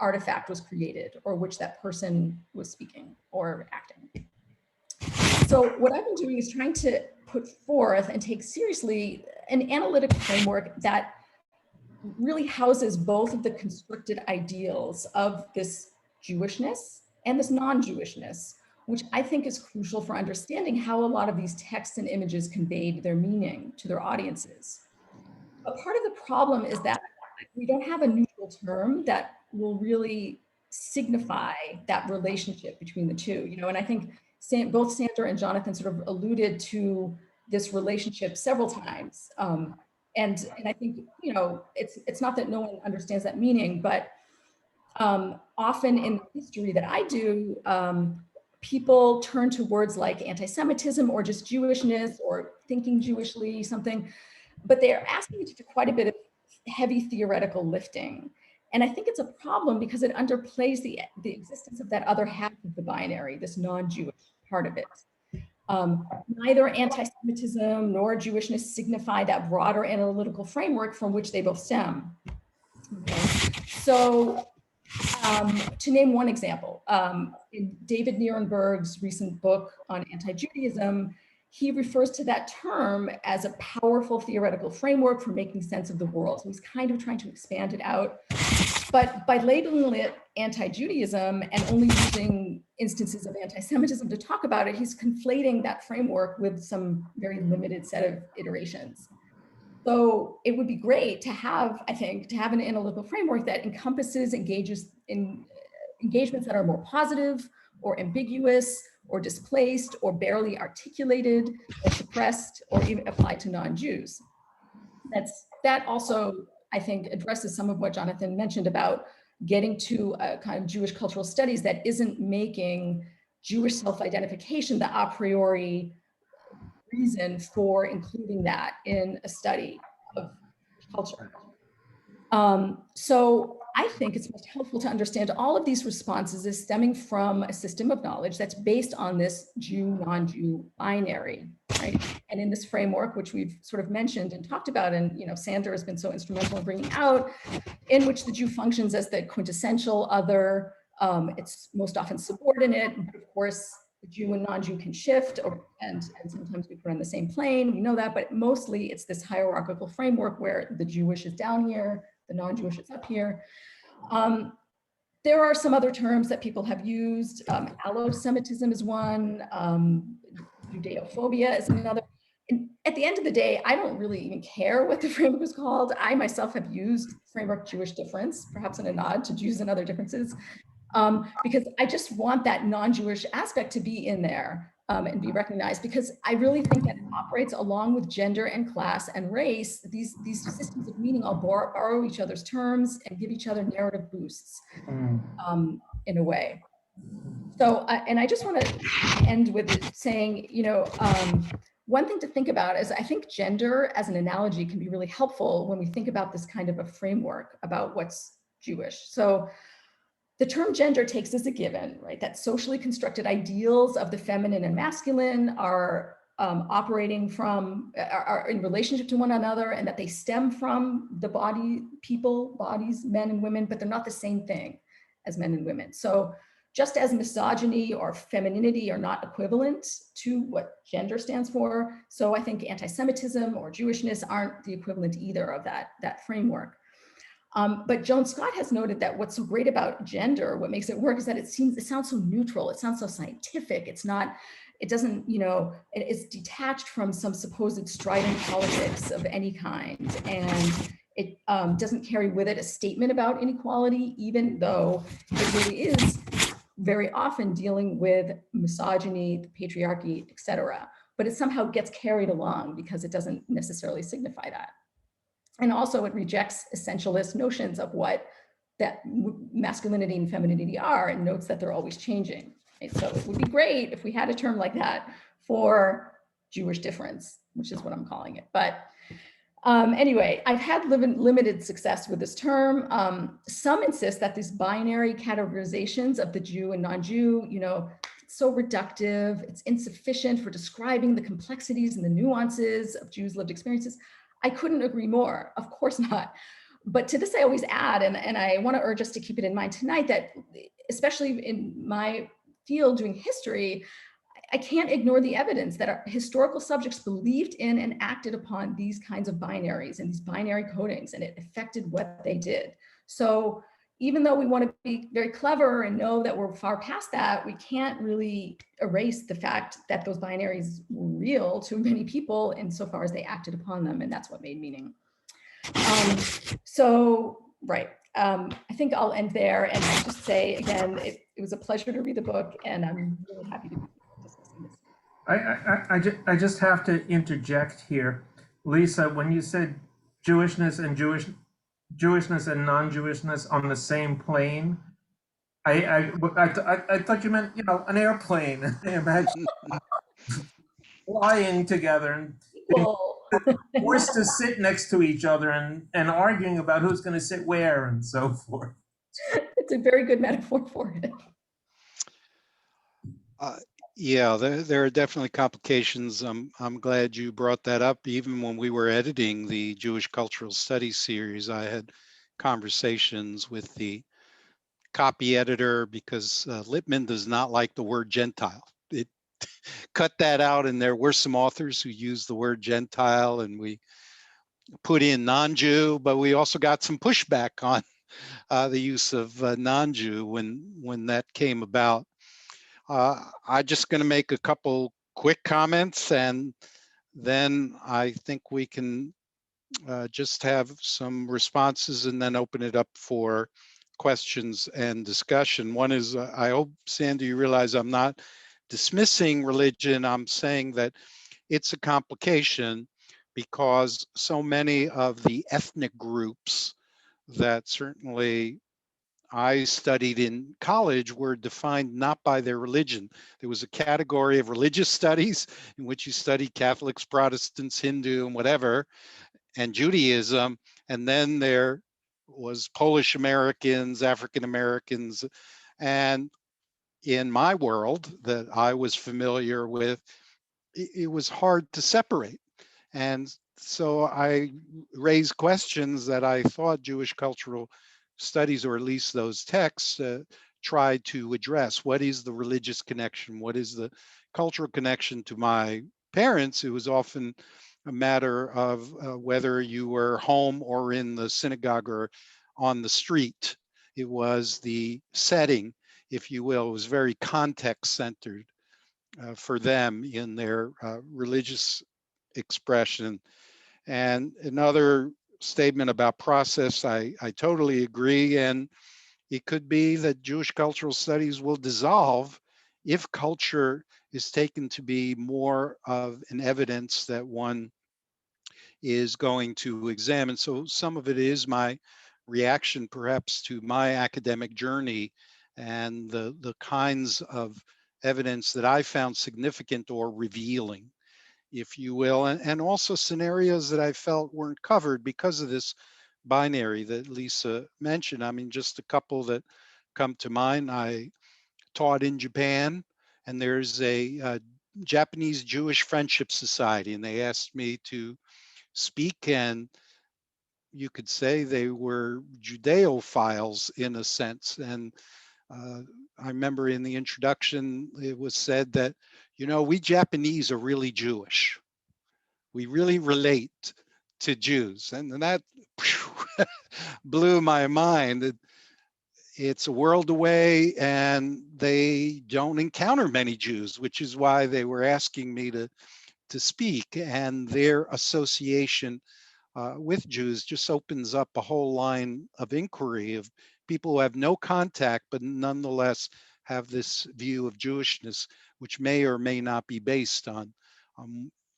artifact was created, or which that person was speaking or acting. So what I've been doing is trying to put forth and take seriously an analytic framework that really houses both of the constructed ideals of this Jewishness and this non-Jewishness, which I think is crucial for understanding how a lot of these texts and images conveyed their meaning to their audiences. But part of the problem is that we don't have a neutral term that will really signify that relationship between the two, and I think both Sandra and Jonathan sort of alluded to this relationship several times. And I think, it's not that no one understands that meaning, but often in history that I do, people turn to words like anti-Semitism or just Jewishness or thinking Jewishly, something, but they're asking you to do quite a bit of heavy theoretical lifting. And I think it's a problem because it underplays the existence of that other half of the binary, this non-Jewish part of it. Neither anti-Semitism nor Jewishness signify that broader analytical framework from which they both stem. Okay. So to name one example, in David Nierenberg's recent book on anti-Judaism, he refers to that term as a powerful theoretical framework for making sense of the world. So he's kind of trying to expand it out. But by labeling it anti-Judaism and only using instances of anti-Semitism to talk about it, he's conflating that framework with some very limited set of iterations. So it would be great to have, I think, an analytical framework that encompasses engagements that are more positive or ambiguous or displaced or barely articulated or suppressed or even applied to non-Jews. That also, I think, addresses some of what Jonathan mentioned about getting to a kind of Jewish cultural studies that isn't making Jewish self-identification the a priori reason for including that in a study of culture. So I think it's most helpful to understand all of these responses as stemming from a system of knowledge that's based on this Jew, non-Jew binary, right? And in this framework, which we've sort of mentioned and talked about, and Sandra has been so instrumental in bringing out, in which the Jew functions as the quintessential other, it's most often subordinate, but of course, the Jew and non-Jew can shift, and sometimes we put on the same plane, we know that, but mostly it's this hierarchical framework where the Jewish is down here, the non-Jewish is up here. There are some other terms that people have used. Allo-Semitism is one, Judeophobia is another. And at the end of the day, I don't really even care what the framework is called. I myself have used framework Jewish difference, perhaps in a nod to Jews and other differences, because I just want that non-Jewish aspect to be in there and be recognized, because I really think that it operates along with gender and class and race. These systems of meaning all borrow each other's terms and give each other narrative boosts in a way. So, and I just want to end with saying, one thing to think about is I think gender as an analogy can be really helpful when we think about this kind of a framework about what's Jewish. So the term gender takes as a given, right, that socially constructed ideals of the feminine and masculine are operating from, are in relationship to one another, and that they stem from the bodies, men and women, but they're not the same thing as men and women. So just as misogyny or femininity are not equivalent to what gender stands for, so I think anti-Semitism or Jewishness aren't the equivalent either of that framework. But Joan Scott has noted that what's so great about gender, what makes it work, is that it sounds so neutral, it sounds so scientific, it is detached from some supposed strident politics of any kind, and it doesn't carry with it a statement about inequality, even though it really is very often dealing with misogyny, the patriarchy, etc. But it somehow gets carried along because it doesn't necessarily signify that. And also it rejects essentialist notions of what that masculinity and femininity are, and notes that they're always changing. Right? So it would be great if we had a term like that for Jewish difference, which is what I'm calling it. But anyway, I've had limited success with this term. Some insist that these binary categorizations of the Jew and non-Jew, it's so reductive, it's insufficient for describing the complexities and the nuances of Jews' lived experiences. I couldn't agree more, of course not. But to this, I always add, and I want to urge us to keep it in mind tonight, that especially in my field doing history, I can't ignore the evidence that our historical subjects believed in and acted upon these kinds of binaries and these binary codings, and it affected what they did. So even though we want to be very clever and know that we're far past that, we can't really erase the fact that those binaries were real to many people insofar as they acted upon them, and that's what made meaning. Right. I think I'll end there and just say again, it was a pleasure to read the book, and I'm really happy to be discussing this. I just have to interject here. Lisa, when you said Jewishness and non-Jewishness on the same plane, I thought you meant, an airplane. Imagine flying together and being forced to sit next to each other and arguing about who's going to sit where and so forth. It's a very good metaphor for it. Yeah, there are definitely complications. I'm glad you brought that up. Even when we were editing the Jewish Cultural Studies series, I had conversations with the copy editor because Lippmann does not like the word Gentile. It cut that out, and there were some authors who used the word Gentile, and we put in non-Jew, but we also got some pushback on the use of non-Jew when that came about. I'm just going to make a couple quick comments, and then I think we can just have some responses and then open it up for questions and discussion. One is, I hope, Sandy, you realize I'm not dismissing religion. I'm saying that it's a complication because so many of the ethnic groups that certainly I studied in college were defined not by their religion. There was a category of religious studies in which you study Catholics, Protestants, Hindu, and whatever, and Judaism. And then there was Polish Americans, African Americans. And in my world that I was familiar with, it was hard to separate. And so I raised questions that I thought Jewish cultural studies, or at least those texts, tried to address. What is the religious connection? What is the cultural connection to my parents? It was often a matter of whether you were home or in the synagogue or on the street. It was the setting, if you will. It was very context centered for them in their religious expression. And another statement about process, I totally agree. And it could be that Jewish cultural studies will dissolve if culture is taken to be more of an evidence that one is going to examine. So some of it is my reaction perhaps to my academic journey and the kinds of evidence that I found significant or revealing, if you will, and also scenarios that I felt weren't covered because of this binary that Lisa mentioned. I mean, just a couple that come to mind. I taught in Japan, and there's a Japanese Jewish Friendship Society, and they asked me to speak, and you could say they were Judeophiles in a sense. And I remember in the introduction, it was said that, we Japanese are really Jewish. We really relate to Jews. And that blew my mind. It's a world away and they don't encounter many Jews, which is why they were asking me to speak. And their association with Jews just opens up a whole line of inquiry of people who have no contact, but nonetheless have this view of Jewishness, which may or may not be based on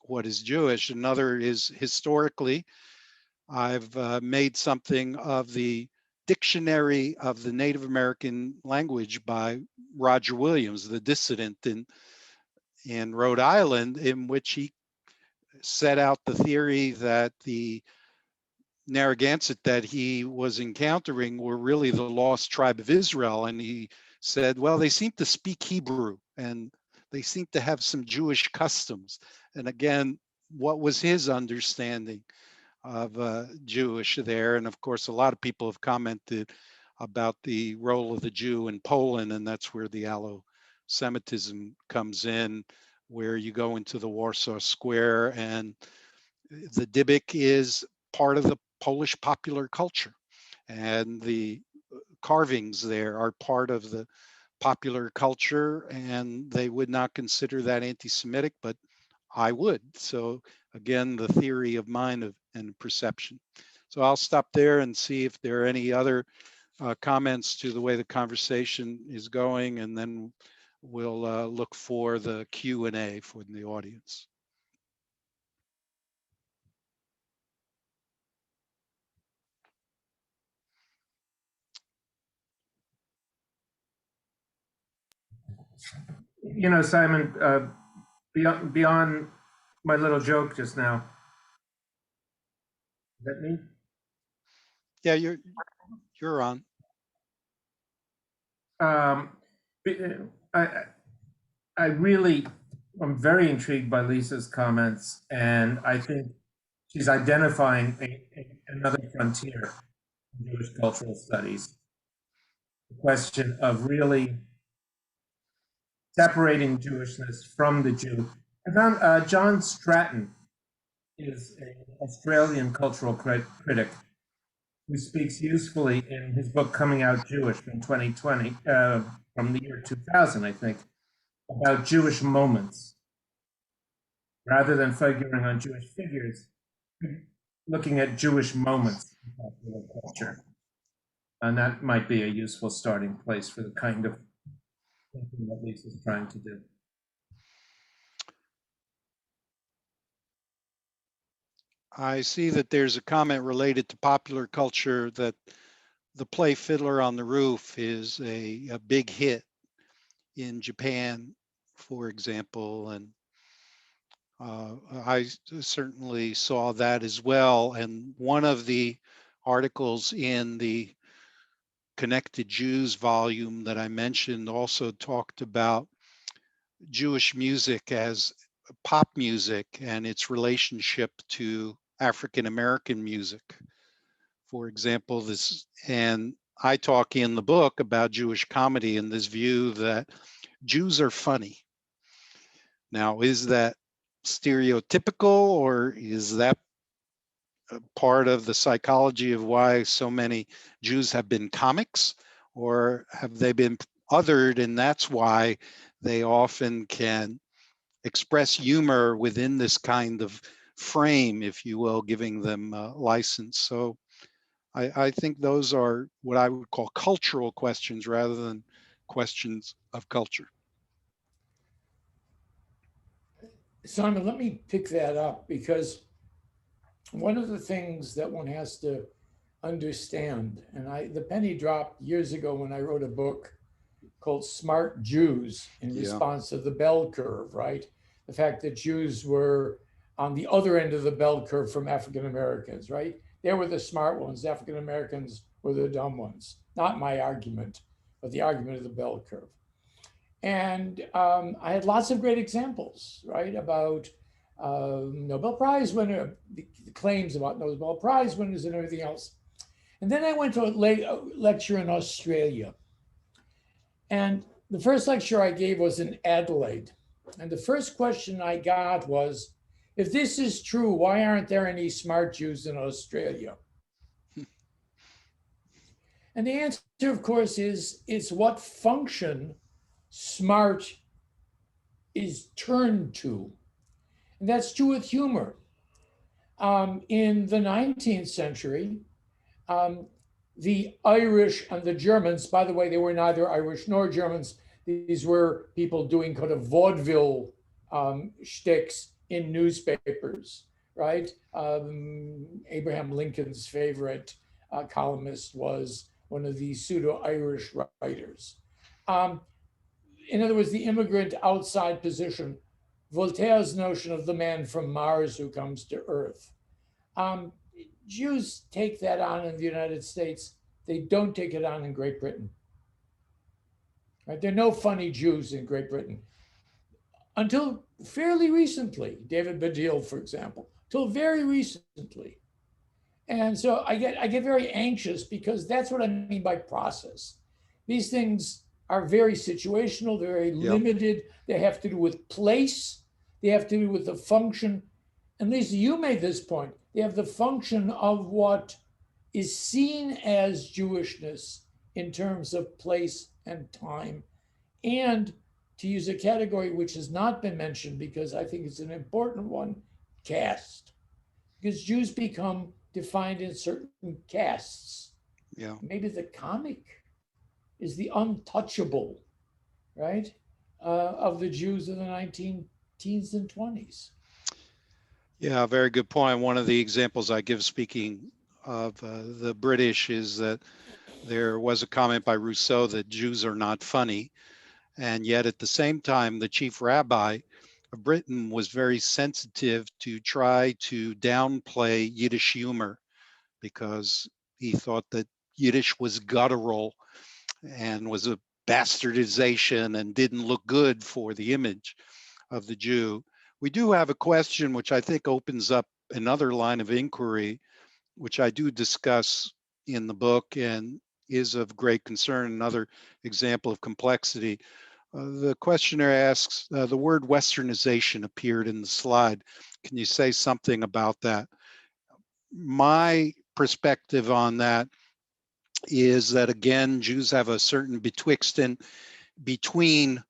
what is Jewish. Another is historically, I've made something of the Dictionary of the Native American Language by Roger Williams, the dissident in Rhode Island, in which he set out the theory that the Narragansett that he was encountering were really the lost tribe of Israel. And he said, well, they seem to speak Hebrew and they seem to have some Jewish customs. And again, what was his understanding of Jewish there? And of course, a lot of people have commented about the role of the Jew in Poland, and that's where the Semitism comes in, where you go into the Warsaw Square, and the Dybbuk is part of the Polish popular culture, and the carvings there are part of the popular culture, and they would not consider that anti-Semitic, but I would. So again, the theory of mind and perception. So I'll stop there and see if there are any other comments to the way the conversation is going, and then we'll look for the Q&A for the audience. You know, Simon, beyond my little joke just now, is that me? Yeah, you're on. I, I really, I'm very intrigued by Lisa's comments, and I think she's identifying another frontier in Jewish cultural studies. The question of really separating Jewishness from the Jew. I found John Stratton is an Australian cultural critic who speaks usefully in his book Coming Out Jewish from 2020, from the year 2000, I think, about Jewish moments. Rather than figuring on Jewish figures, looking at Jewish moments in popular culture. And that might be a useful starting place for the kind of thinking that Lisa's trying to do. I see that there's a comment related to popular culture that the play Fiddler on the Roof is a big hit in Japan, for example, and I certainly saw that as well. And one of the articles in the Connected Jews volume that I mentioned also talked about Jewish music as pop music and its relationship to African American music. For example, and I talk in the book about Jewish comedy and this view that Jews are funny. Now, is that stereotypical, or is that part of the psychology of why so many Jews have been comics, or have they been othered, and that's why they often can express humor within this kind of frame, if you will, giving them license. So I think those are what I would call cultural questions rather than questions of culture. Simon, let me pick that up, because one of the things that one has to understand, and the penny dropped years ago when I wrote a book called Smart Jews in response to the bell curve, right? The fact that Jews were on the other end of the bell curve from African Americans, right? They were the smart ones. African Americans were the dumb ones. Not my argument, but the argument of the bell curve. And I had lots of great examples, right, about Nobel Prize winner, the claims about Nobel Prize winners and everything else. And then I went to a lecture in Australia. And the first lecture I gave was in Adelaide. And the first question I got was, if this is true, why aren't there any smart Jews in Australia? And the answer, of course, is what function smart is turned to. And that's true with humor. In the 19th century, the Irish and the Germans, by the way, they were neither Irish nor Germans. These were people doing kind of vaudeville shticks in newspapers, right? Abraham Lincoln's favorite columnist was one of these pseudo-Irish writers. In other words, the immigrant outside position, Voltaire's notion of the man from Mars who comes to Earth. Jews take that on in the United States. They don't take it on in Great Britain. Right? There are no funny Jews in Great Britain. Until fairly recently, David Baddiel, for example, until very recently. And so I get very anxious, because that's what I mean by process. These things are very situational, they're very Yep. limited. They have to do with place, they have to do with the function. And Lisa, you made this point. They have the function of what is seen as Jewishness in terms of place and time. And to use a category which has not been mentioned because I think it's an important one, caste. Because Jews become defined in certain castes. Yeah. Maybe the comic is the untouchable, right, of the Jews of the 19 teens and 20s. Yeah, very good point. One of the examples I give, speaking of the British, is that there was a comment by Rousseau that Jews are not funny. And yet at the same time, the chief rabbi of Britain was very sensitive to try to downplay Yiddish humor because he thought that Yiddish was guttural and was a bastardization and didn't look good for the image of the Jew. We do have a question which I think opens up another line of inquiry, which I do discuss in the book and is of great concern, another example of complexity. The questioner asks, the word westernization appeared in the slide. Can you say something about that? My perspective on that is that, again, Jews have a certain betwixt and between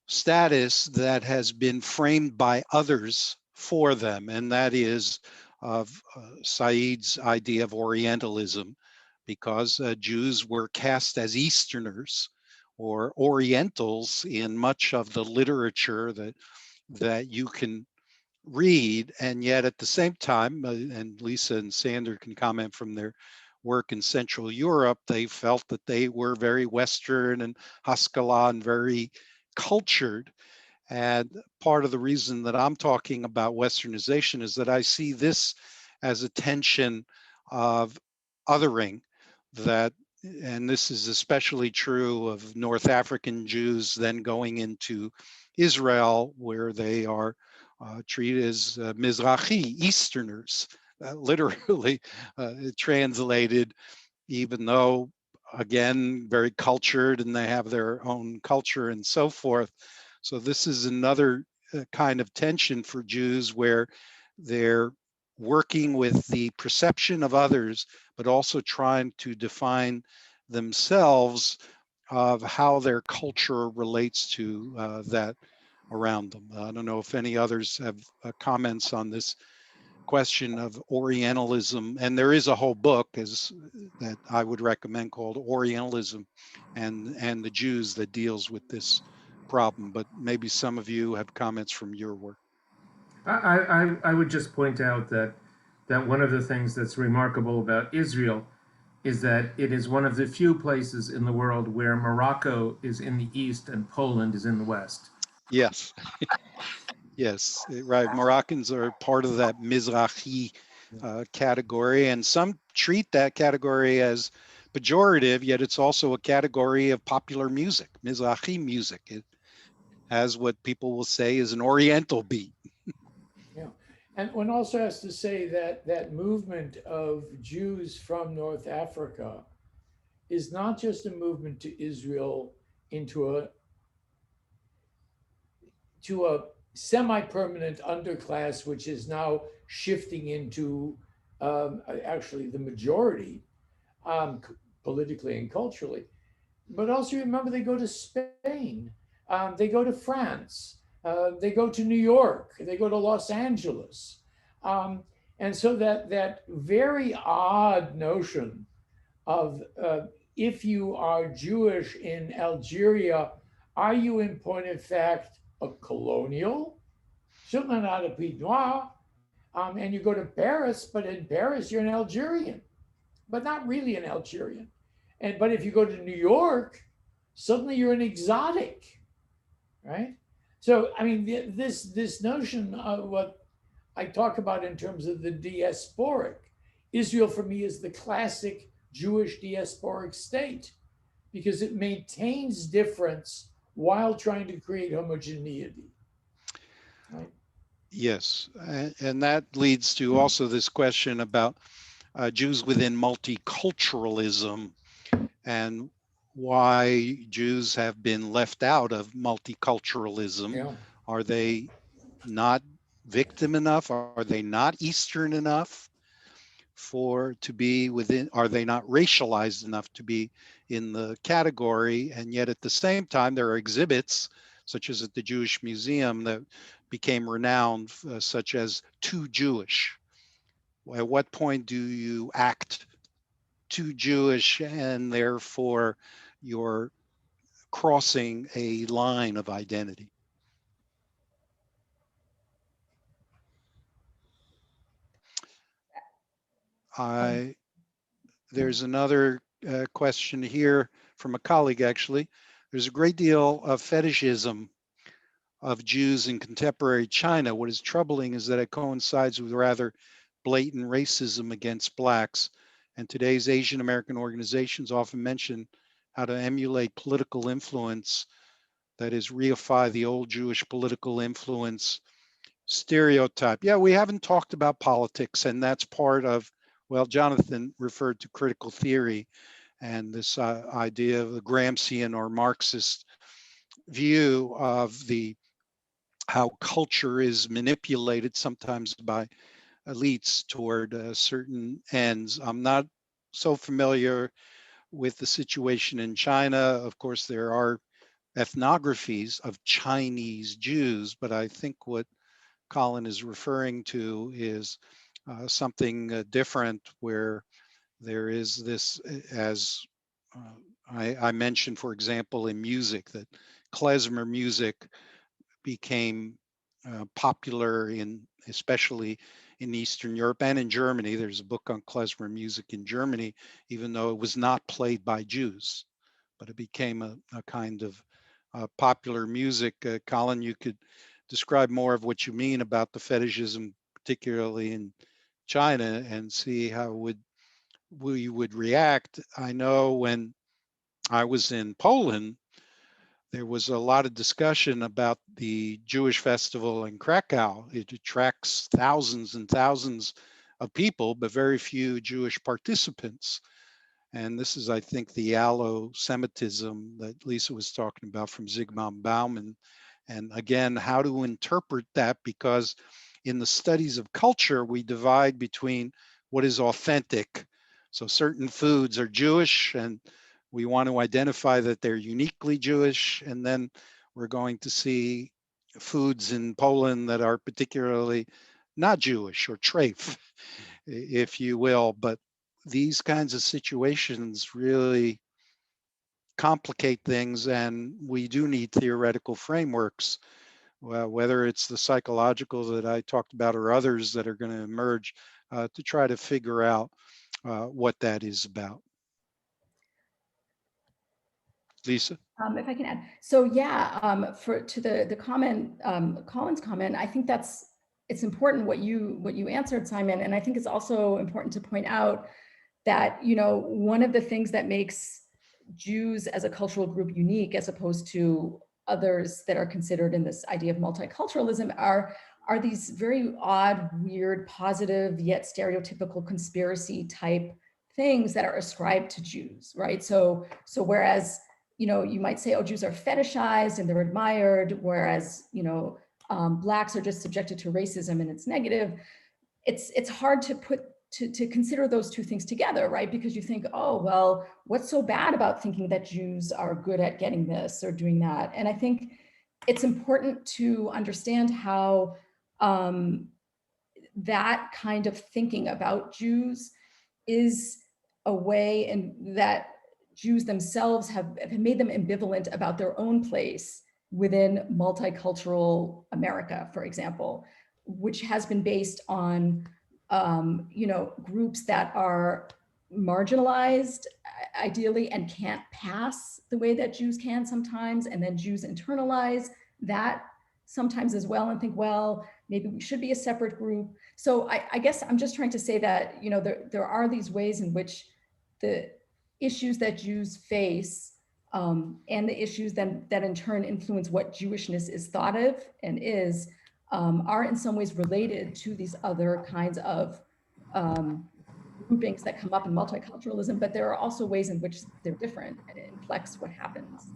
status that has been framed by others for them, and that is of Said's idea of Orientalism, because Jews were cast as Easterners or Orientals in much of the literature that you can read, and yet at the same time, and Lisa and Sander can comment from their work in Central Europe, they felt that they were very Western and Haskalah and very cultured. And part of the reason that I'm talking about Westernization is that I see this as a tension of othering that, and this is especially true of North African Jews then going into Israel, where they are treated as Mizrahi, Easterners, literally translated, even though, again, very cultured and they have their own culture and so forth. So this is another kind of tension for Jews where they're working with the perception of others, but also trying to define themselves of how their culture relates to that around them. I don't know if any others have comments on this question of Orientalism, and there is a whole book that I would recommend called Orientalism and the Jews that deals with this problem, but maybe some of you have comments from your work. I would just point out that one of the things that's remarkable about Israel is that it is one of the few places in the world where Morocco is in the east and Poland is in the west. Yes. Yes, right. Moroccans are part of that Mizrahi category, and some treat that category as pejorative, yet it's also a category of popular music, Mizrahi music. It has what people will say is an Oriental beat. Yeah. And one also has to say that that movement of Jews from North Africa is not just a movement to Israel into a semi-permanent underclass, which is now shifting into actually the majority politically and culturally. But also remember, they go to Spain, they go to France, they go to New York, they go to Los Angeles. And so that very odd notion of if you are Jewish in Algeria, are you in point of fact a colonial? Certainly not a Pied Noir. And you go to Paris, but in Paris you're an Algerian, but not really an Algerian. But if you go to New York, suddenly you're an exotic, right? So I mean, this notion of what I talk about in terms of the diasporic, Israel for me is the classic Jewish diasporic state because it maintains difference while trying to create homogeneity. Right? Yes, and that leads to also this question about Jews within multiculturalism and why Jews have been left out of multiculturalism. Yeah. Are they not victim enough? Are they not Eastern enough to be within? Are they not racialized enough to be in the category? And yet at the same time, there are exhibits such as at the Jewish Museum that became renowned, such as Too Jewish. At what point do you act too Jewish and therefore you're crossing a line of identity? There's another question here from a colleague, actually. There's a great deal of fetishism of Jews in contemporary China. What is troubling is that it coincides with rather blatant racism against Blacks. And today's Asian American organizations often mention how to emulate political influence, that is, reify the old Jewish political influence stereotype. Yeah, we haven't talked about politics, and that's part of, well, Jonathan referred to critical theory and this idea of the Gramscian or Marxist view of how culture is manipulated sometimes by elites toward certain ends. I'm not so familiar with the situation in China. Of course, there are ethnographies of Chinese Jews, but I think what Colin is referring to is something different, where there is this, as I mentioned, for example, in music, that klezmer music became popular especially in Eastern Europe and in Germany. There's a book on klezmer music in Germany, even though it was not played by Jews, but it became a kind of popular music. Colin, you could describe more of what you mean about the fetishism, particularly in China, and see how we would react. I know when I was in Poland, there was a lot of discussion about the Jewish festival in Krakow. It attracts thousands and thousands of people, but very few Jewish participants. And this is, I think, the allo-Semitism that Lisa was talking about from Zygmunt Bauman. And again, how to interpret that, because in the studies of culture, we divide between what is authentic. So certain foods are Jewish, and we want to identify that they're uniquely Jewish. And then we're going to see foods in Poland that are particularly not Jewish, or treif, if you will. But these kinds of situations really complicate things, and we do need theoretical frameworks, whether it's the psychological that I talked about or others that are going to emerge, to try to figure out what that is about. Lisa? If I can add, so yeah, to the comment, Colin's comment, I think it's important what you answered, Simon, and I think it's also important to point out that one of the things that makes Jews as a cultural group unique, as opposed to others that are considered in this idea of multiculturalism, are these very odd, weird, positive yet stereotypical conspiracy type things that are ascribed to Jews, right? So whereas you might say, oh, Jews are fetishized and they're admired, whereas Blacks are just subjected to racism and it's negative. It's hard to consider those two things together, right? Because you think, oh, well, what's so bad about thinking that Jews are good at getting this or doing that? And I think it's important to understand how that kind of thinking about Jews is a way in that Jews themselves have made them ambivalent about their own place within multicultural America, for example, which has been based on groups that are marginalized, ideally, and can't pass the way that Jews can sometimes, and then Jews internalize that sometimes as well and think, well, maybe we should be a separate group. So I guess I'm just trying to say that there are these ways in which the issues that Jews face and the issues that in turn influence what Jewishness is thought of and is are in some ways related to these other kinds of groupings that come up in multiculturalism, but there are also ways in which they're different and it inflects what happens.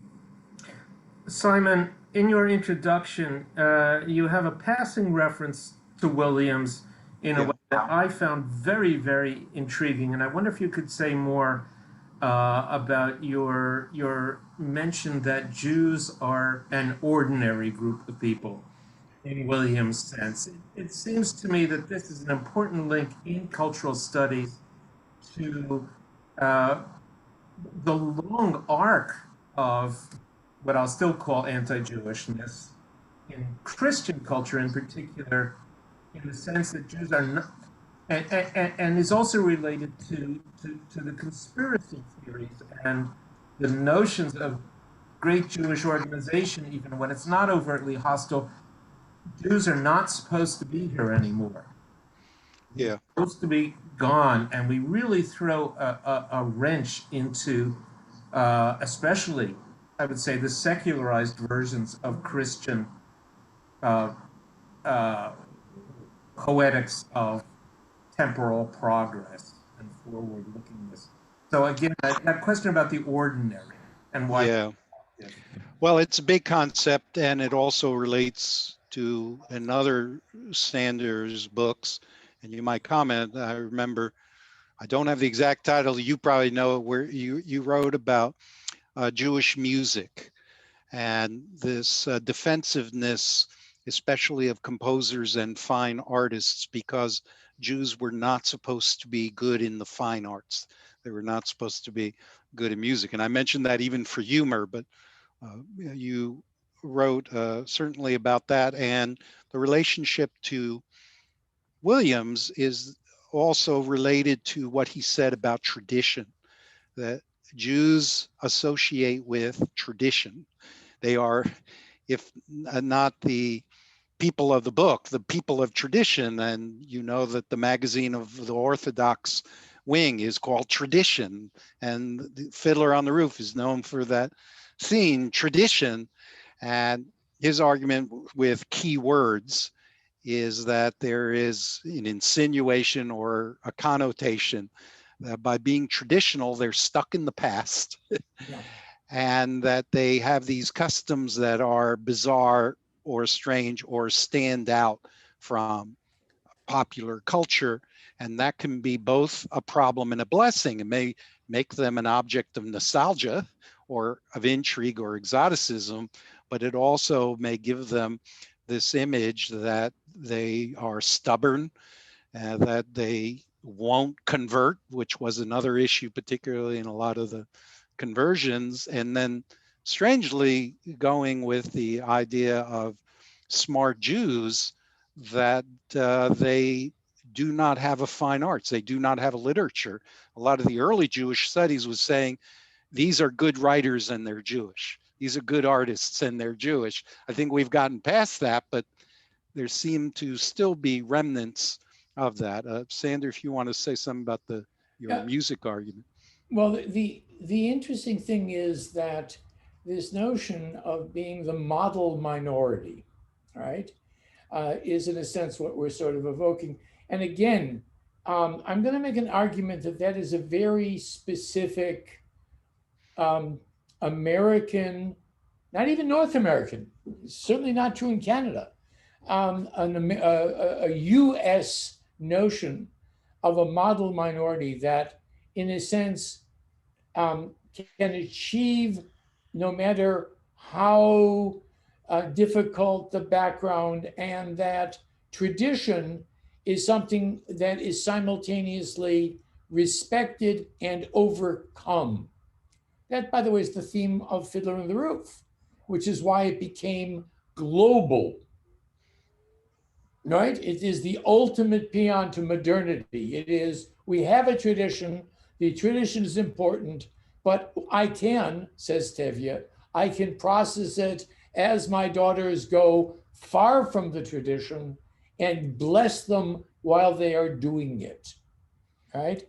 Simon, in your introduction, you have a passing reference to Williams in a way that I found very, very intriguing. And I wonder if you could say more about your mention that Jews are an ordinary group of people in Williams' sense. It seems to me that this is an important link in cultural studies to the long arc of what I'll still call anti-Jewishness in Christian culture in particular, in the sense that Jews are not, and is also related to the conspiracy theories and the notions of great Jewish organization, even when it's not overtly hostile. Jews are not supposed to be here anymore. Yeah. They're supposed to be gone, and we really throw a wrench into, especially, I would say, the secularized versions of Christian poetics of temporal progress and forward-lookingness. So again, that question about the ordinary and why. Yeah. Well, it's a big concept, and it also relates to another Sanders books. And you might comment, I remember, I don't have the exact title, you probably know, where you wrote about Jewish music and this defensiveness, especially of composers and fine artists, because Jews were not supposed to be good in the fine arts. They were not supposed to be good in music. And I mentioned that even for humor, but you wrote certainly about that. And the relationship to Williams is also related to what he said about tradition, that Jews associate with tradition. They are, if not the people of the book, the people of tradition. And you know that the magazine of the Orthodox wing is called Tradition, and the Fiddler on the Roof is known for that scene, tradition. And his argument with key words is that there is an insinuation or a connotation that by being traditional, they're stuck in the past. Yeah. And that they have these customs that are bizarre or strange or stand out from popular culture. And that can be both a problem and a blessing. It may make them an object of nostalgia or of intrigue or exoticism, but it also may give them this image that they are stubborn, that they won't convert, which was another issue, particularly in a lot of the conversions. And then strangely going with the idea of smart Jews, that they do not have a fine arts, they do not have a literature. A lot of the early Jewish studies was saying, these are good writers and they're Jewish. These are good artists and they're Jewish. I think we've gotten past that, but there seem to still be remnants of that. Sander, if you want to say something about your music argument. Well, the interesting thing is that this notion of being the model minority, right, is in a sense what we're sort of evoking. And again, I'm going to make an argument that that is a very specific American, not even North American, certainly not true in Canada, a US notion of a model minority that, in a sense, can achieve, no matter how difficult the background, and that tradition is something that is simultaneously respected and overcome. That, by the way, is the theme of Fiddler on the Roof, which is why it became global. Right? It is the ultimate paean to modernity. It is, we have a tradition, the tradition is important, but I can, says Tevye, I can process it as my daughters go far from the tradition and bless them while they are doing it, right?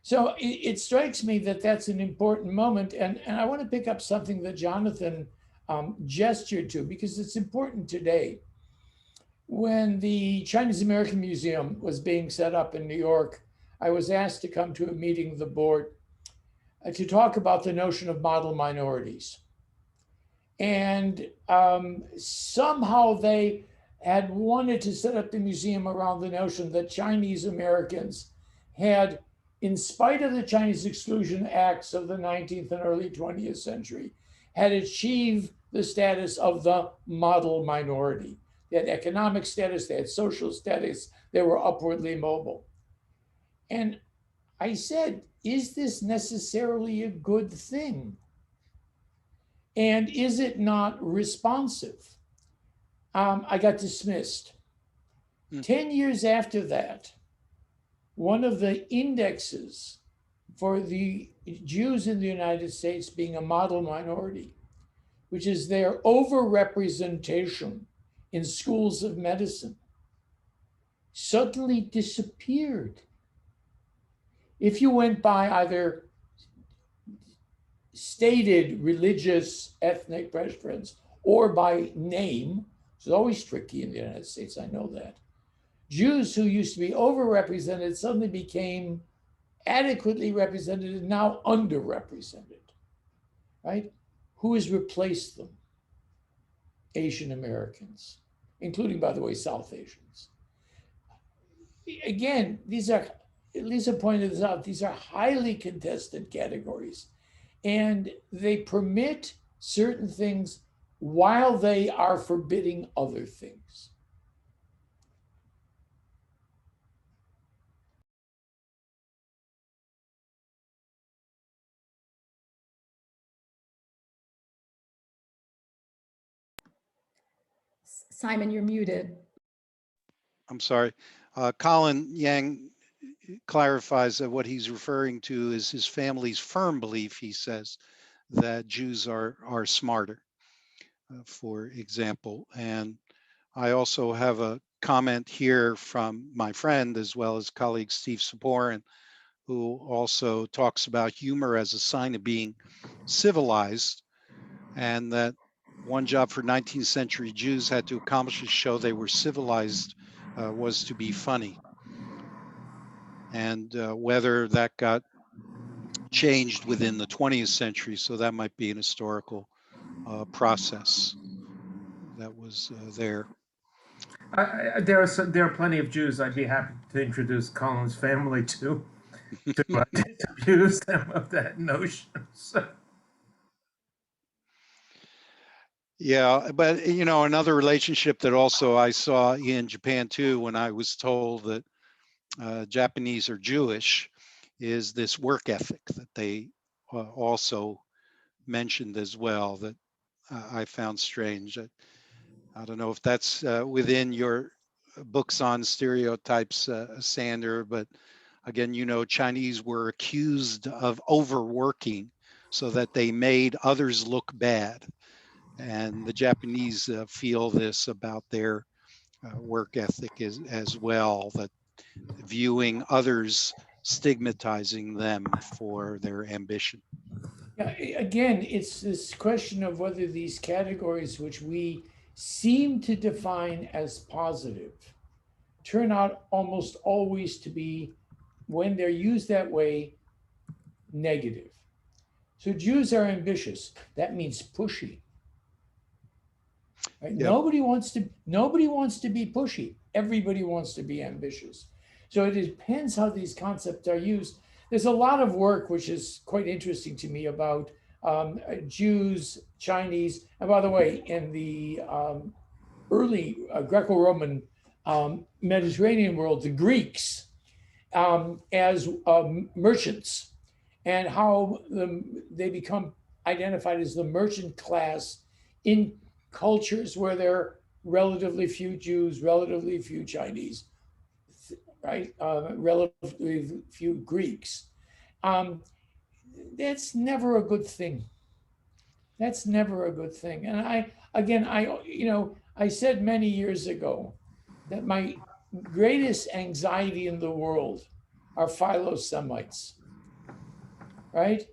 So it strikes me that that's an important moment. And I want to pick up something that Jonathan gestured to, because it's important today. When the Chinese American Museum was being set up in New York I was asked to come to a meeting of the board to talk about the notion of model minorities. And somehow they had wanted to set up the museum around the notion that Chinese Americans had, in spite of the Chinese Exclusion Acts of the 19th and early 20th century, had achieved the status of the model minority. They had economic status, they had social status, they were upwardly mobile. And I said, is this necessarily a good thing? And is it not responsive? I got dismissed. 10 years after that, one of the indexes for the Jews in the United States being a model minority, which is their overrepresentation in schools of medicine, suddenly disappeared. If you went by either stated religious, ethnic preference or by name, which is always tricky in the United States, I know that, Jews who used to be overrepresented suddenly became adequately represented and now underrepresented, right? Who has replaced them? Asian Americans, including, by the way, South Asians. Again, these are, Lisa pointed this out, these are highly contested categories, and they permit certain things while they are forbidding other things. Simon, you're muted. I'm sorry. Colin Yang clarifies that what he's referring to is his family's firm belief, he says, that Jews are smarter, for example. And I also have a comment here from my friend, as well as colleague Steve Saporin, who also talks about humor as a sign of being civilized, and that one job for 19th century Jews had to accomplish to show they were civilized was to be funny. And whether that got changed within the 20th century, so that might be an historical process that was there. There are plenty of Jews I'd be happy to introduce Colin's family to disabuse them of that notion. So. Yeah, but you know, another relationship that also I saw in Japan too, when I was told that Japanese are Jewish, is this work ethic that they also mentioned as well, that I found strange. I don't know if that's within your books on stereotypes, Sander, but again, you know, Chinese were accused of overworking so that they made others look bad. And the Japanese feel this about their work ethic as well, that viewing others, stigmatizing them for their ambition. Yeah, again, it's this question of whether these categories, which we seem to define as positive, turn out almost always to be, when they're used that way, negative. So Jews are ambitious. That means pushy. Right? Yep. Nobody wants to be pushy. Everybody wants to be ambitious. So it depends how these concepts are used. There's a lot of work which is quite interesting to me about Jews, Chinese, and by the way, in the early Greco-Roman Mediterranean world, the Greeks as merchants, and how they become identified as the merchant class in cultures where there are relatively few Jews, relatively few Chinese, right? Relatively few Greeks. That's never a good thing. That's never a good thing. And I said many years ago that my greatest anxiety in the world are philo-Semites, right?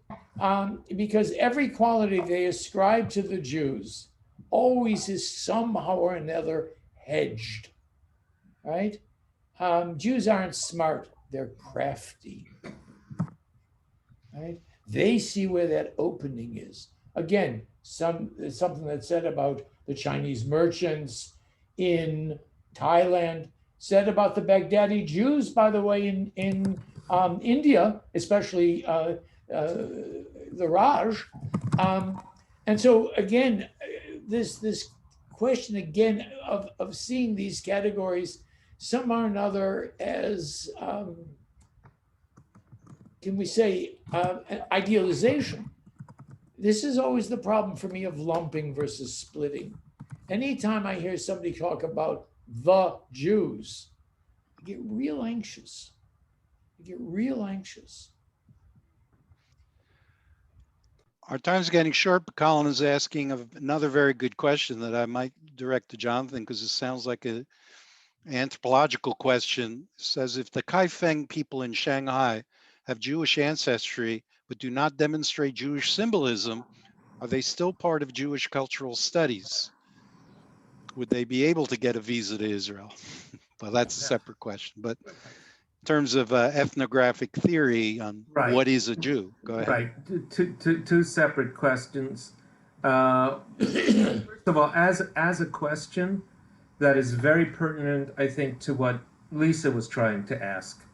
Because every quality they ascribe to the Jews always is somehow or another hedged, right? Jews aren't smart. they're crafty, right? They see where that opening is. Again, something that's said about the Chinese merchants in Thailand, said about the Baghdadi Jews, by the way, in India, especially the Raj. And so again, this question again of seeing these categories somehow or another as, can we say, idealization. This is always the problem for me of lumping versus splitting. Anytime I hear somebody talk about the Jews, I get real anxious. I get real anxious. Our time's getting short, but Colin is asking another very good question that I might direct to Jonathan, because it sounds like an anthropological question. It says, if the Kaifeng people in Shanghai have Jewish ancestry but do not demonstrate Jewish symbolism, are they still part of Jewish cultural studies? Would they be able to get a visa to Israel? Well, that's a separate question. But in terms of ethnographic theory on Right. what is a Jew, go ahead. Right. Two separate questions. First of all, as a question that is very pertinent, I think, to what Lisa was trying to ask,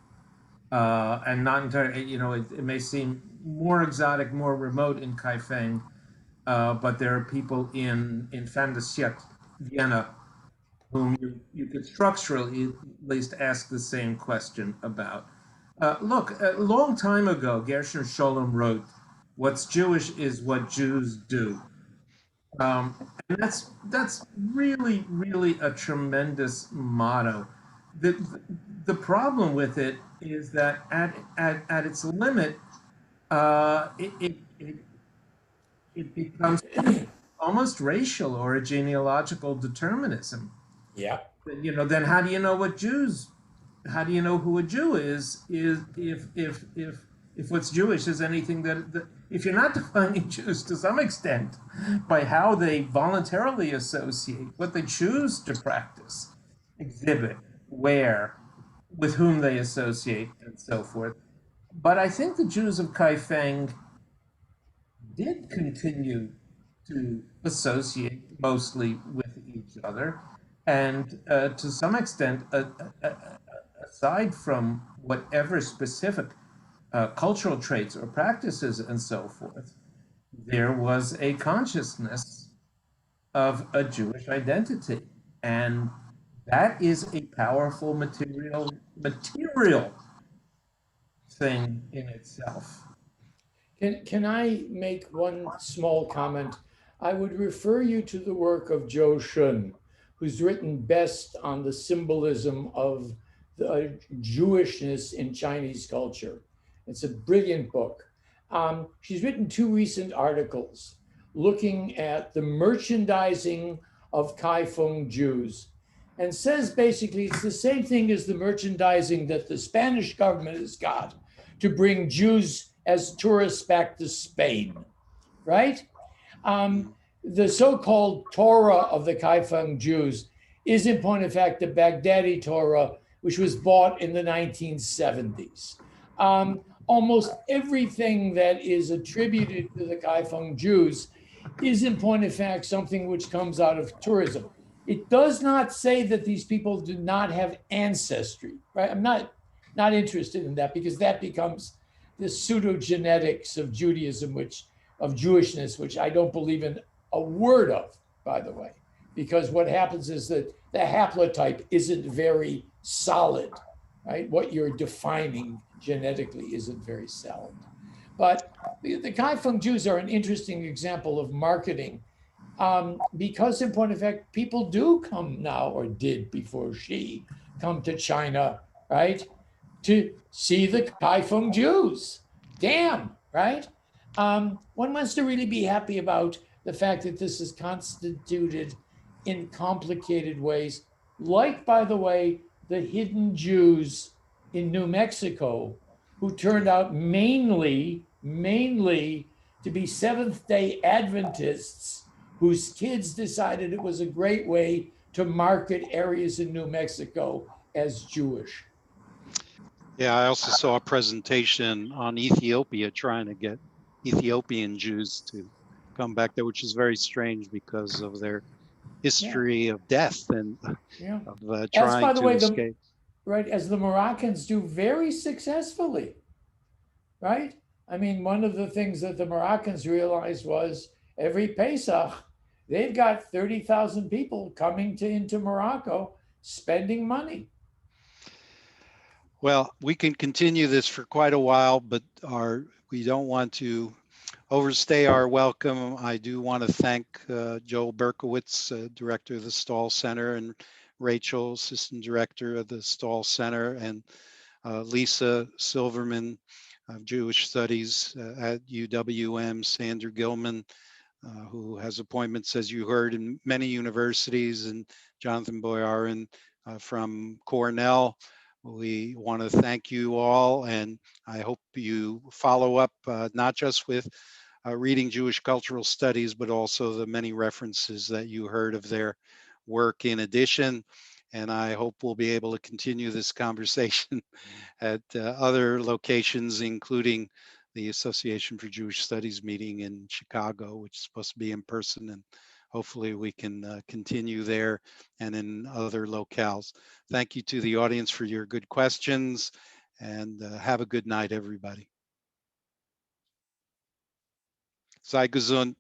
and not entirely, it may seem more exotic, more remote in Kaifeng, but there are people in fin de siècle, Vienna, whom you could structurally at least ask the same question about. Look, a long time ago, Gershom Scholem wrote, "What's Jewish is what Jews do." And that's really, really a tremendous motto. The problem with it is that at its limit, it becomes almost racial or a genealogical determinism. Yeah. Then how do you know what Jews? How do you know who a Jew is? If what's Jewish is anything that if you're not defining Jews to some extent by how they voluntarily associate, what they choose to practice, exhibit, wear, with whom they associate, and so forth. But I think the Jews of Kaifeng did continue to associate mostly with each other. And to some extent, aside from whatever specific cultural traits or practices and so forth, there was a consciousness of a Jewish identity. And that is a powerful material thing in itself. Can I make one small comment? I would refer you to the work of Zhou Shun, who's written best on the symbolism of the Jewishness in Chinese culture. It's a brilliant book. She's written 2 recent articles looking at the merchandising of Kaifeng Jews, and says basically it's the same thing as the merchandising that the Spanish government has got to bring Jews as tourists back to Spain, right? The so-called Torah of the Kaifeng Jews is in point of fact the Baghdadi Torah, which was bought in the 1970s. Almost everything that is attributed to the Kaifeng Jews is in point of fact something which comes out of tourism. It does not say that these people do not have ancestry, right? I'm not interested in that, because that becomes the pseudogenetics of Judaism, of Jewishness, which I don't believe in a word of, by the way, because what happens is that the haplotype isn't very solid, right? What you're defining genetically isn't very solid. But the Kaifeng Jews are an interesting example of marketing, because in point of fact, people do come now, or did before she, come to China, right? To see the Kaifeng Jews. Damn, right? One wants to really be happy about the fact that this is constituted in complicated ways, like, by the way, the hidden Jews in New Mexico, who turned out mainly to be Seventh-day Adventists whose kids decided it was a great way to market areas in New Mexico as Jewish. Yeah, I also saw a presentation on Ethiopia trying to get Ethiopian Jews to come back there, which is very strange because of their history of death and Yeah. of As, trying by the to way, escape. right, as the Moroccans do very successfully, right? I mean, one of the things that the Moroccans realized was every Pesach, they've got 30,000 people coming into Morocco spending money. Well, we can continue this for quite a while, but we don't want to overstay our welcome. I do want to thank Joel Berkowitz, director of the Stahl Center, and Rachel, assistant director of the Stahl Center, and Lisa Silverman of Jewish Studies at UWM, Sandra Gilman, who has appointments, as you heard, in many universities, and Jonathan Boyarin from Cornell. We want to thank you all, and I hope you follow up not just with reading Jewish cultural studies, but also the many references that you heard of their work in addition. And I hope we'll be able to continue this conversation at other locations, including the Association for Jewish Studies meeting in Chicago, which is supposed to be in person, and hopefully we can continue there and in other locales. Thank you to the audience for your good questions, and have a good night, everybody. Sei gesund.